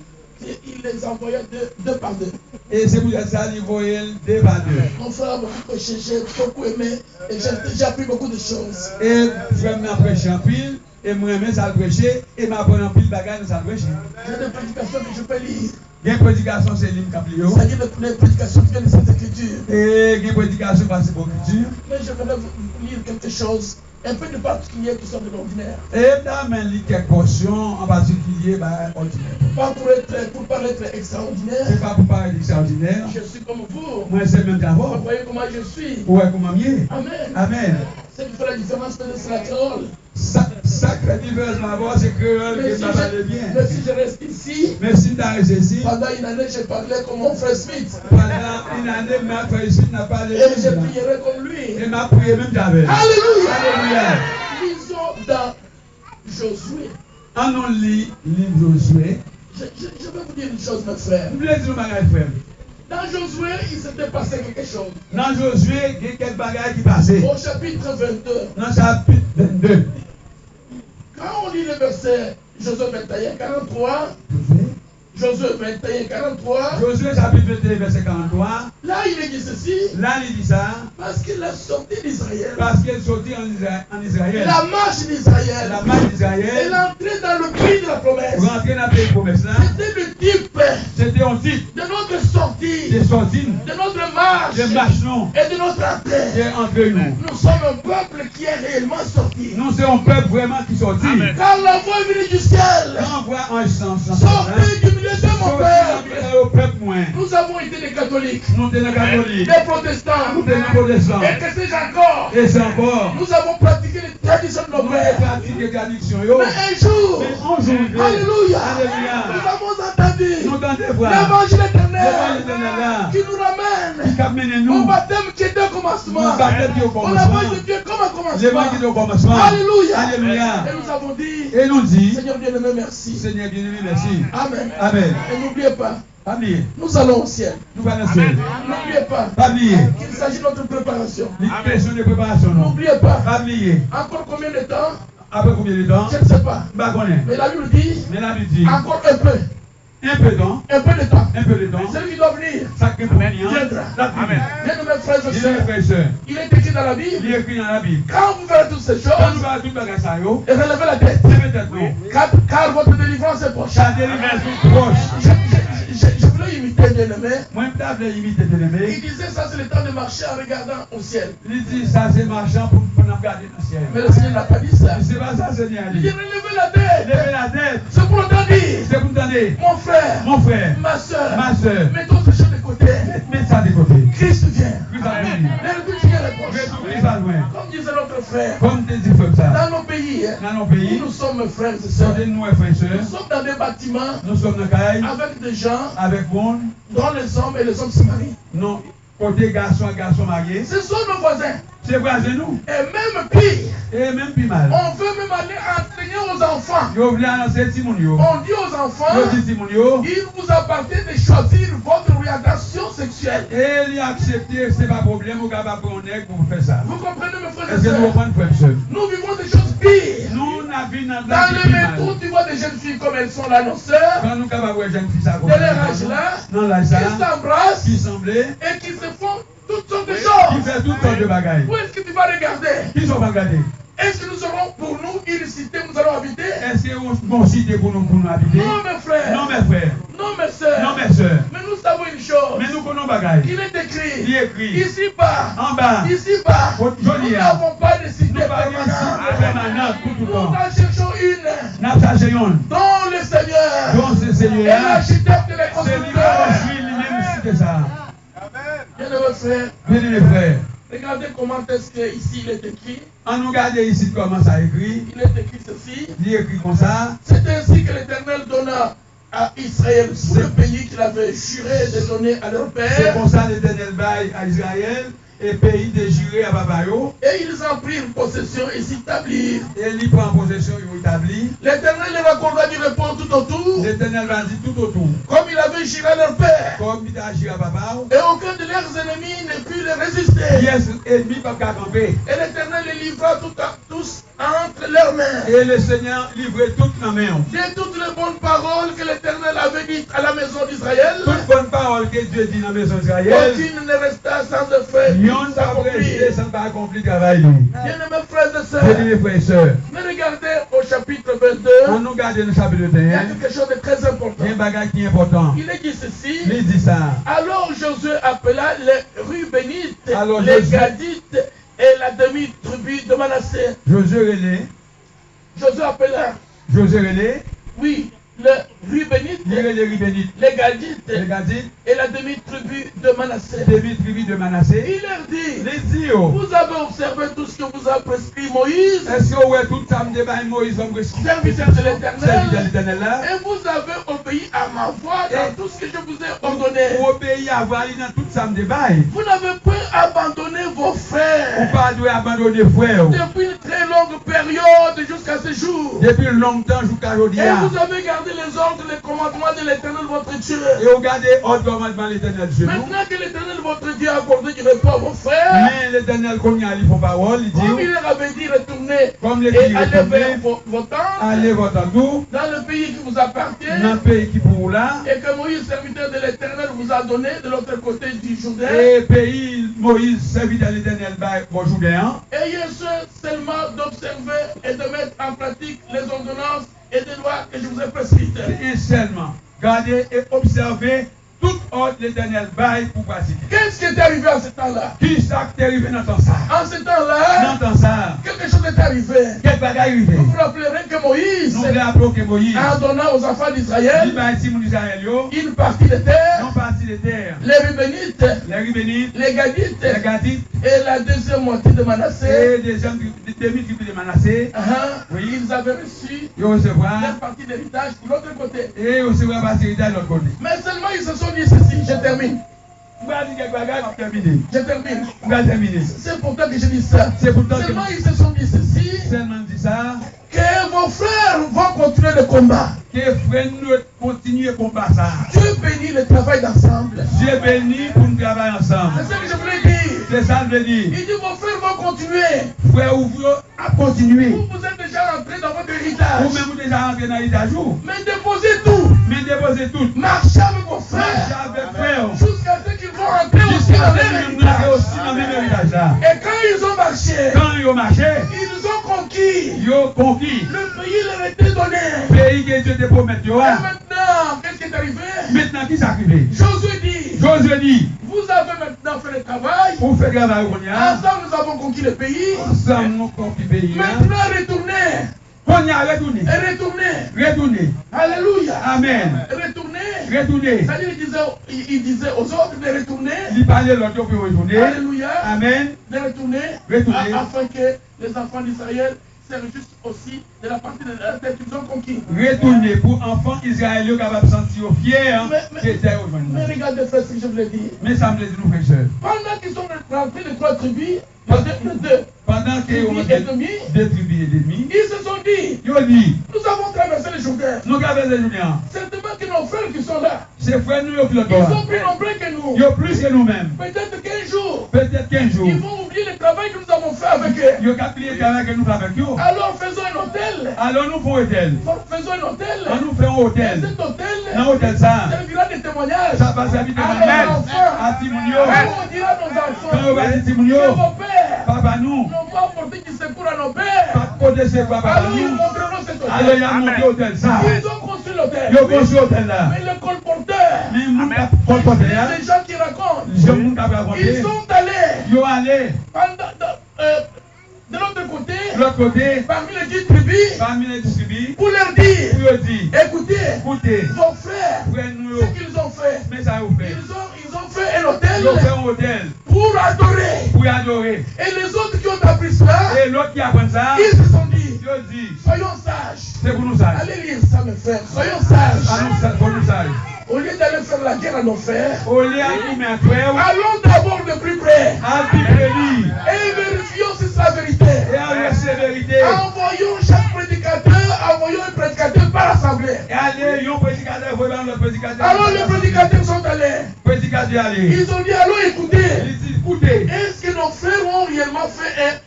qu'il les envoyait deux par deux. Et c'est pour ça qu'il voyait deux par deux. Mon frère a beaucoup prêché, j'ai beaucoup aimé et j'ai appris beaucoup de choses. Et frère m'a prêché en pile, et moi-même ça le prêché, et m'a appris en pile bagaille dans ça le prêché. J'ai des prédications que je peux lire. Il y a une prédication, c'est l'hymne Caplio. C'est-à-dire des prédications qui viennent de cette écriture. Et il y a une prédication parce que c'est pour l'écriture. Mais je voudrais vous lire quelque chose, un peu de particulier qui sort de l'ordinaire. Et dans quelques portions en particulier, ordinaire. Pas pour paraître extraordinaire. C'est pas pour paraître extraordinaire. Je suis comme vous. Moi, c'est même Vous d'abord. voyez comment je suis. Ouais, comment mieux. Amen. Amen. Ce qui fait la différence, c'est la créole. Sacré diverse, ma voix, c'est créole que ça va bien. Mais si je reste ici, Mais si tu restes ici, pendant une année, j'ai parlé comme mon frère Smith. pendant une année, ma frère Smith n'a pas Et je prierai comme lui. Et m'a prié même d'avec. Alléluia. Alléluia. Lisons dans Josué. En on lit livre Josué. Je vais vous dire une chose, mes frères. Vous voulez dire mon bagage, frère? Dans Josué, il s'était passé quelque chose. Dans Josué, il y a quelques bagages qui passaient. Au chapitre 22, Dans le chapitre 22. quand on lit le verset Josué 21, 43, Josué 21, 43, Josué chapitre 21, verset 43. là il dit ceci, Là, il dit ça. parce qu'il est sorti d'Israël, Parce qu'il est sorti en Israël. la marche d'Israël, La marche et d'Israël. l'entrée dans le pays de la promesse, Pour entrer dans le pays de promesse là. c'était le type C'était un titre de notre sortie, des sorties, de notre marche des marchons, et de notre entrée. qui est entre nous. Nous sommes un peuple qui est réellement sorti. Nous sommes un peuple vraiment qui sortit. Car la voix est venue du ciel. Quand on voit un sens, Sortez du milieu de mon peuple. au peuple moins. Nous avons été des catholiques, Nous sommes des catholiques. des protestants, Nous sommes des protestants. et que sais-je encore. Et c'est encore. Nous avons pratiqué les traditions de nos Nous pères. pratiquons les traditions. Mais un jour, Mais un jour, alléluia, Alléluia. nous avons entendu Nous tentons voir. l'évangile L'évangile éternel éternel là. qui nous ramène Qui amène au nous. baptême qui était au commencement. Nous baptême qui est au Au commencement. lavage de Dieu comme un commencement. L'évangile est au commencement. Alléluia. Alléluia. Et nous avons dit, Et nous dit, Seigneur bien-aimé, merci. Seigneur bien-aimé, merci. Amen. Amen. Et n'oubliez pas, Amen. nous allons au ciel. Nous allons ciel. N'oubliez pas Amen. qu'il s'agit de notre préparation. Les questions de préparation. N'oubliez pas, Amen. encore combien de temps? Après combien de temps? Je ne sais pas. Bah, connaît. Mais la Bible dit, Mais la Bible dit, encore un peu. un peu de temps. Un peu de temps. Un peu de temps. Celui qui doit venir. Ça qui pour venir. Viendra. Amen. Bien mes frères et Il est sœurs, frère et sœur. il est écrit dans la Il Bible, est écrit dans la Bible. quand vous verrez toutes ces Quand nous choses, allons tout bagage ça, yo, et relevez la tête. c'est peut-être nous. Car votre délivrance est proche. Sa délivrance est proche. Je voulais imiter bien aimé. Moi, je t'avais imité de l'aimer. Il disait ça, c'est le temps de marcher en regardant au ciel. Il dit ça, c'est marchand pour nous regarder dans le ciel. Mais le Seigneur n'a pas dit ça. C'est pas ça, Seigneur. Il dit relevez la tête. Levez la tête. C'est pour autant dire, C'est pour donner. mon frère, Mon frère, ma soeur, ma soeur, mettons ces choses de côté. mets ça de côté. Christ vient. Christ a venu. Le but vient est proche. Christ a loin. Comme disait notre frère, Comme des dit comme ça. dans nos pays, Dans nos pays, nous sommes frères et nous sœurs. sommes nous frères et Nous sœurs. sommes dans des bâtiments Nous sommes dans caille avec des gens avec monde. dont les hommes et les hommes se marient. Non, côté garçon, garçon marié. Ce sont nos voisins. C'est voisin nous. Et même pire, Et même plus mal. on veut même aller enseigner aux enfants. Yo voulez annoncer Timon yo. On dit aux enfants, Yo dit Timon yo. il vous appartient de choisir votre orientation sexuelle. Et il a accepté, c'est pas problème, vous capable prendre pour faire ça. Vous comprenez mes frères et Est-ce que nous sœurs? comprenons, frère et sœur? Nous vivons des choses pires. Nous n'avons Dans le métro, tu vois des jeunes filles comme elles sont là, nos sœurs, quand nous capables de jeunes filles ça de leur âge là, dans la qui salle, s'embrassent qui semblait, et qui se font toutes sortes de qui choses. fait toutes sortes de bagailles. Où est-ce que tu va regarder. Qui sont regardés? Est-ce que nous serons pour nous une cité où nous allons habiter? Est-ce que vous cité pour nous habiter? Non, mes frères. Non, mes frères. Non, mes sœurs. Non, mes sœurs. Mais nous savons une chose. Mais nous connaissons bagaille. Il est écrit. Il est écrit. Ici-bas. En bas. Ici-bas. Au Nous joli, n'avons pas de cité nous n'avons pas de cité permanente tout le Nous temps. en cherchons une. Nous cherchons Dont le Seigneur. donc ce Et Seigneur, l'architecte et les c'est lui qui constructeurs. construit lui-même cité ça. Bien-aimés frères. Bien mes frères, Regardez comment est-ce qu'ici il est écrit. on nous regarde ici comment ça écrit. Il est écrit ceci. Il est écrit comme ça. C'est ainsi que l'Éternel donna à Israël tout le pays qu'il avait juré de donner à leur C'est père. comme ça l'Éternel baille à Israël et pays de juré à Babayo. Et ils en prirent possession et s'établirent. Et il prend possession, il établit. L'Éternel leur accorda du repos tout autour, L'Éternel va dire tout autour. comme il avait juré à leur père. Comme il a juré à Babayo. Et aucun de leurs ennemis ne put les résister. Yes, ennemi pas qu'à camper. Et l'Éternel les livra tous entre leurs mains. Et le Seigneur livrait toute la main. De toutes les bonnes paroles que l'Éternel avait dites à la maison d'Israël, Toute bonne parole que Dieu dit dans la maison d'Israël. aucune ne resta sans effet. Yon n'a pas resté sans pas accomplir le travail. Bien-aimés frères et Bien sœurs, mes frères et sœurs, mais regardez au chapitre 22, on nous garde le chapitre il y a 21. quelque chose de très important. Il y a un bagage qui est important. Il est dit ceci. Il dit ça. Alors Josué appela les Rubénites, Alors les Josué- Gadites et la demi-tribu de Manassé. Josué René. Josué appela, Josué René. oui, les Rubénites, Il est les Ribénites. les Gadites Les Gadites. et la demi-tribu de Manassé. Demi tribu de Manassé. Il leur dit, Les dios. vous avez observé tout ce que vous a prescrit Moïse, Est-ce que ouais tout ça me débat Moïse comme serviteur de serviteur de l'Éternel, l'Éternel là? et vous avez obéi à ma voix dans tout ce que je vous ai ordonné. Pour obéir à voir dans tout ça me débat. Vous n'avez point abandonné vos Ou frères pas doit abandonner frère. depuis une très longue période jusqu'à ce jour. Depuis longtemps jusqu'à aujourd'hui. Et vous avez gardé les ordres, les commandements de l'Éternel votre Dieu. Et regardez autre commandement l'Éternel chez nous. Maintenant que l'Éternel votre Dieu a accordé du repos à vos frères, Mais l'Éternel qu'on y a il faut parole, il comme il dit leur avait dit, retournez comme les et pays allez vers retournés, vos tentes allez votre tour dans le pays qui vous appartient dans le pays qui pour là. et que Moïse, serviteur de l'Éternel, vous a donné de l'autre côté du Jourdain. Et pays Moïse serviteur de l'Éternel au Jourdain. Ayez soin seulement d'observer et de mettre en pratique les ordonnances et des lois que je vous ai prescrites. Et seulement gardez et observez toute ordre l'Éternel bail pour pratiquer. Qu'est-ce qui est arrivé en ce temps-là? Qui ça qui est arrivé dans ton ça? En ce temps-là, Dans ton ça? quelque chose est arrivé. Quel bagage arrivé? Vous vous rappellerez que Moïse Nous voulons appeler que Moïse. a donné aux enfants Il d'Israël va ici mon Israël yo. une partie de terre, Non partie de terre. les Rubénites, Les Ribénites, les Gadites les Gadites et la deuxième moitié de Manassé. et des gens de demi-tribu de Manassé. Oui, ils avaient reçu Ils recevront leur partie d'héritage de l'autre côté. et ils recevront partie de l'autre côté. Mais seulement ils se sont dit ceci, je termine. On va dire quelque bagage pour terminer. Je termine. On va terminer. C'est pourtant que je dis ça. C'est pourtant que Seulement ils se sont dit ceci, seulement dit ça. que vos frères vont continuer le combat. Que frère nous continuer à combattre ça. Dieu bénit le travail d'ensemble. Dieu béni pour nous travailler ensemble. C'est ce que je voulais dire. C'est ça que je veux dire. Il dit vos frères vont continuer. Frère ouvre à continuer. Vous êtes déjà rentrés dans votre héritage. Ou même déjà rentré dans l'État jour. Mais déposez tout. Mais déposez tout. Marchez avec vos Marchez frères. avec frère. Jusqu'à ce qu'ils vont rentrer aussi Jusqu'à dans ce leur que nous arrivions héritage. aussi dans le même héritage là. Et quand ils ont marché, Quand ils ont marché, ils ont conquis. ils ont conquis. Le pays leur était donné. Pays que Dieu te promet. Et maintenant, qu'est-ce qui est arrivé? Maintenant, qui s'est arrivé? Josué dit, Josué dit, vous avez maintenant fait le travail. pour faire travail au Konya, Ensemble, nous avons conquis le pays. ensemble nous conquis le pays. Maintenant, retournez. Konya, retournez. Et retournez. Retournez. Alléluia. Amen. Retournez. Retournez. C'est-à-dire, il disait aux autres de retourner. Il parlait l'autre pour retourner. Alléluia. Amen. De retourner. Retourner. Afin que les enfants d'Israël servent juste aussi de la partie de la terre qu'ils ont conquis. Retourner pour enfants israéliens capables de se sentir fiers que terre aujourd'hui. Mais regardez frère, ce que je voulais dire. Mais ça me dit nous, frères et sœurs. Pendant qu'ils sont rentrés les trois tribus, les deux Pendant que on tribus et demi, deux tribus et demi, ils se sont dit, ils ont dit, nous avons traversé le Jourdain. nous avons des Juliens. Certainement que nos frères qui sont là, Ces frères nous ont ils sont plus plus nombreux que nous. Ils ont plus que nous-mêmes. Peut-être qu'un jour, Peut-être 15 jours. ils vont oublier le travail que nous avons fait avec eux. Ils ont capté le travail que nous faisons avec eux. Alors faisons un hôtel. Alors nous faisons hôtel. Faisons un hôtel. Nous faisons Et hôtel. cet hôtel Dans l'hôtel ça, servira de témoignage ça va servir de à manuel nos enfants. à Timonio. Quand on dira à nos enfants Quand on va dire que Timonio, vos pères Papa nous. n'ont pas apporté du secours à nos pères. Pas côté c'est papa Alors ils nous. montreront cet Alors hôtel. il y a monté hôtel ça. Ils ont construit l'hôtel. Yo construit hôtel là. Mais le colporteur, Mais mon cap colporteur là. les gens qui racontent, Je mon cap raconter. ils sont allés Yo allé de l'autre côté, de l'autre côté parmi les 10 tribus, parmi les distribués pour leur dire, pour leur dire écoutez, écoutez vos frères, frère nous ce qu'ils ont fait, mais ça vous fait. ils ont fait un hôtel Ils ont fait un hôtel pour adorer. pour adorer. Et les autres qui ont appris cela, Et l'autre qui apprend ça, ils se sont dit, je dis, soyons sages. c'est pour nous sages. Allez lire ça, mes frères, soyons sages. Pour nous sages. Au lieu d'aller faire la guerre à nos frères, Au lieu de mettre frère, allons d'abord de plus près à Bible et vérifions si c'est la vérité. et à la sévérité. Envoyons chaque prédicateur, envoyons un prédicateur par assemblée. Et allez, yon prédicateur, voilà le prédicateur. Alors les prédicateurs sont allés. Prédicateur allez. Ils ont dit, allons écouter. Il dit, écoutez, Est-ce que nos frères ont réellement fait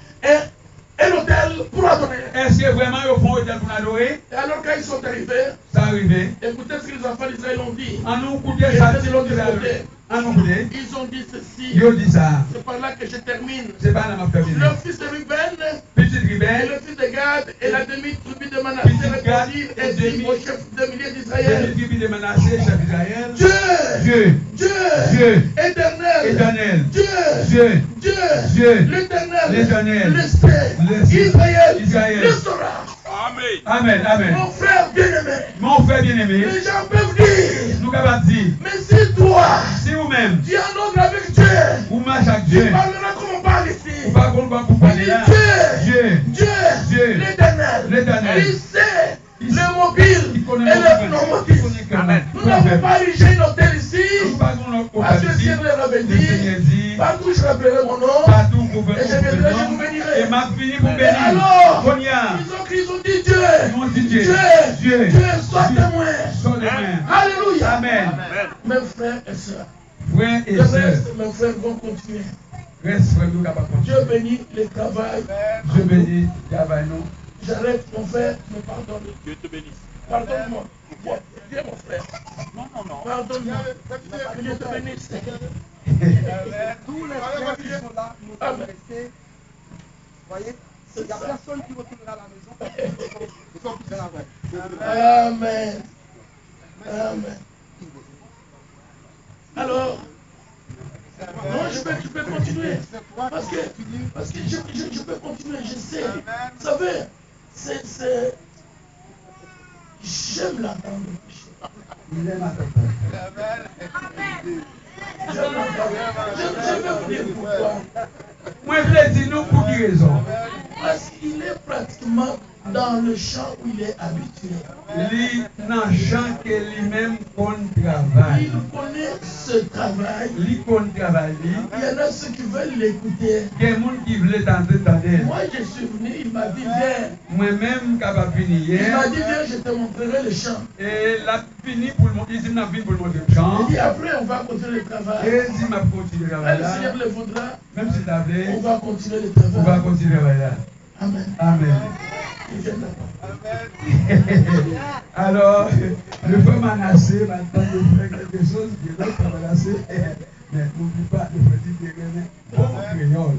un hôtel pour adorer? est-ce que vraiment ils font hôtel pour adorer? Et alors quand ils sont arrivés, Ça arrivé. écoutez ce que les enfants d'Israël ont dit. En nous écouter ça, de l'autre côté. en nous écouter. Ils ont dit ceci. Yo dit ça. C'est par là que je termine. C'est pas dans ma famille. Le fils de Ruben Petite et ribelle, le fils de Gad et la demi-tribu de Manassé répondirent et dit au chef de milliers c'est d'Israël, le tribu de Manassé, chef d'Israël. Dieu, Dieu, Dieu, éternel, éternel, Dieu, Dieu, Dieu, l'éternel, l'Éternel, le sait, le sait, Israël, Israël. le saura. Amen, amen. Mon frère bien-aimé, Mon frère bien-aimé, les gens peuvent dire, nous capables de dire, mais si toi, si vous-même, tu es en ordre avec Dieu, vous marchez avec tu Dieu, parleras comme on parle vous ici. pas qu'on va vous Il parler dit là. Dieu, Dieu, Dieu, l'éternel, l'Éternel. il sait le mobile Il et connaît le non-mobile. Nous n'avons pas érigé un hôtel ici, parce que le Seigneur avait dit, partout je rappellerai mon nom, et je viendrai, je vous bénirai. Et m'a fini pour Et bénir. alors, Konya, ils ont dit Dieu, ils ont dit Dieu, Dieu, sois témoin. Sois témoin. Alléluia. Amen. Mes frères et sœurs, Frères et le sœurs, reste, mes frères vont continuer. reste frère, nous capables de Dieu continuer. bénit le travail. Je bénis, travail nous. J'arrête, mon frère, me pardonne. Dieu te bénisse. Pardonne-moi. Dieu, mon frère. Non. Pardonne-moi. Que Dieu te bénisse. Tous les frères qui sont là, nous sommes restés. Vous voyez, il n'y a personne qui retournera à la maison. Ils sont tous là-bas. Amen. Amen. Alors, non, tu peux continuer. Parce que je peux continuer, je sais. Vous savez, c'est. J'aime l'entendre prêcher. Il aime à ta J'aime l'entendre. Je vais vous dire pourquoi. Moi, je l'ai dit, nous, pour quelle raison? Parce qu'il est pratiquement dans le champ où il est habitué. Lui, dans le champ que lui-même qu'on travaille. Il connaît ce travail. Lui qu'on travaille. Il y en a ceux qui veulent l'écouter. Il y a des gens qui veulent t'entendre. Moi, je suis venu, il m'a dit, viens. Moi-même, capable de finir Il m'a hier. dit, viens, je te montrerai le champ. Et la fini pour le montrer. Il m'a fini pour le montrer le champ. Il dit, après, on va continuer le travail. Et il m'a continué le Quand travail le là. Seigneur le voudra, Même si t'as voulu, on va continuer le on va travail. continuer le travail là. Amen. Amen. Il vient là-bas. Alors, le frère Manassé maintenant de faire quelque chose qui est l'autre Manassé. Mais n'oublie pas de faire dire bon créole.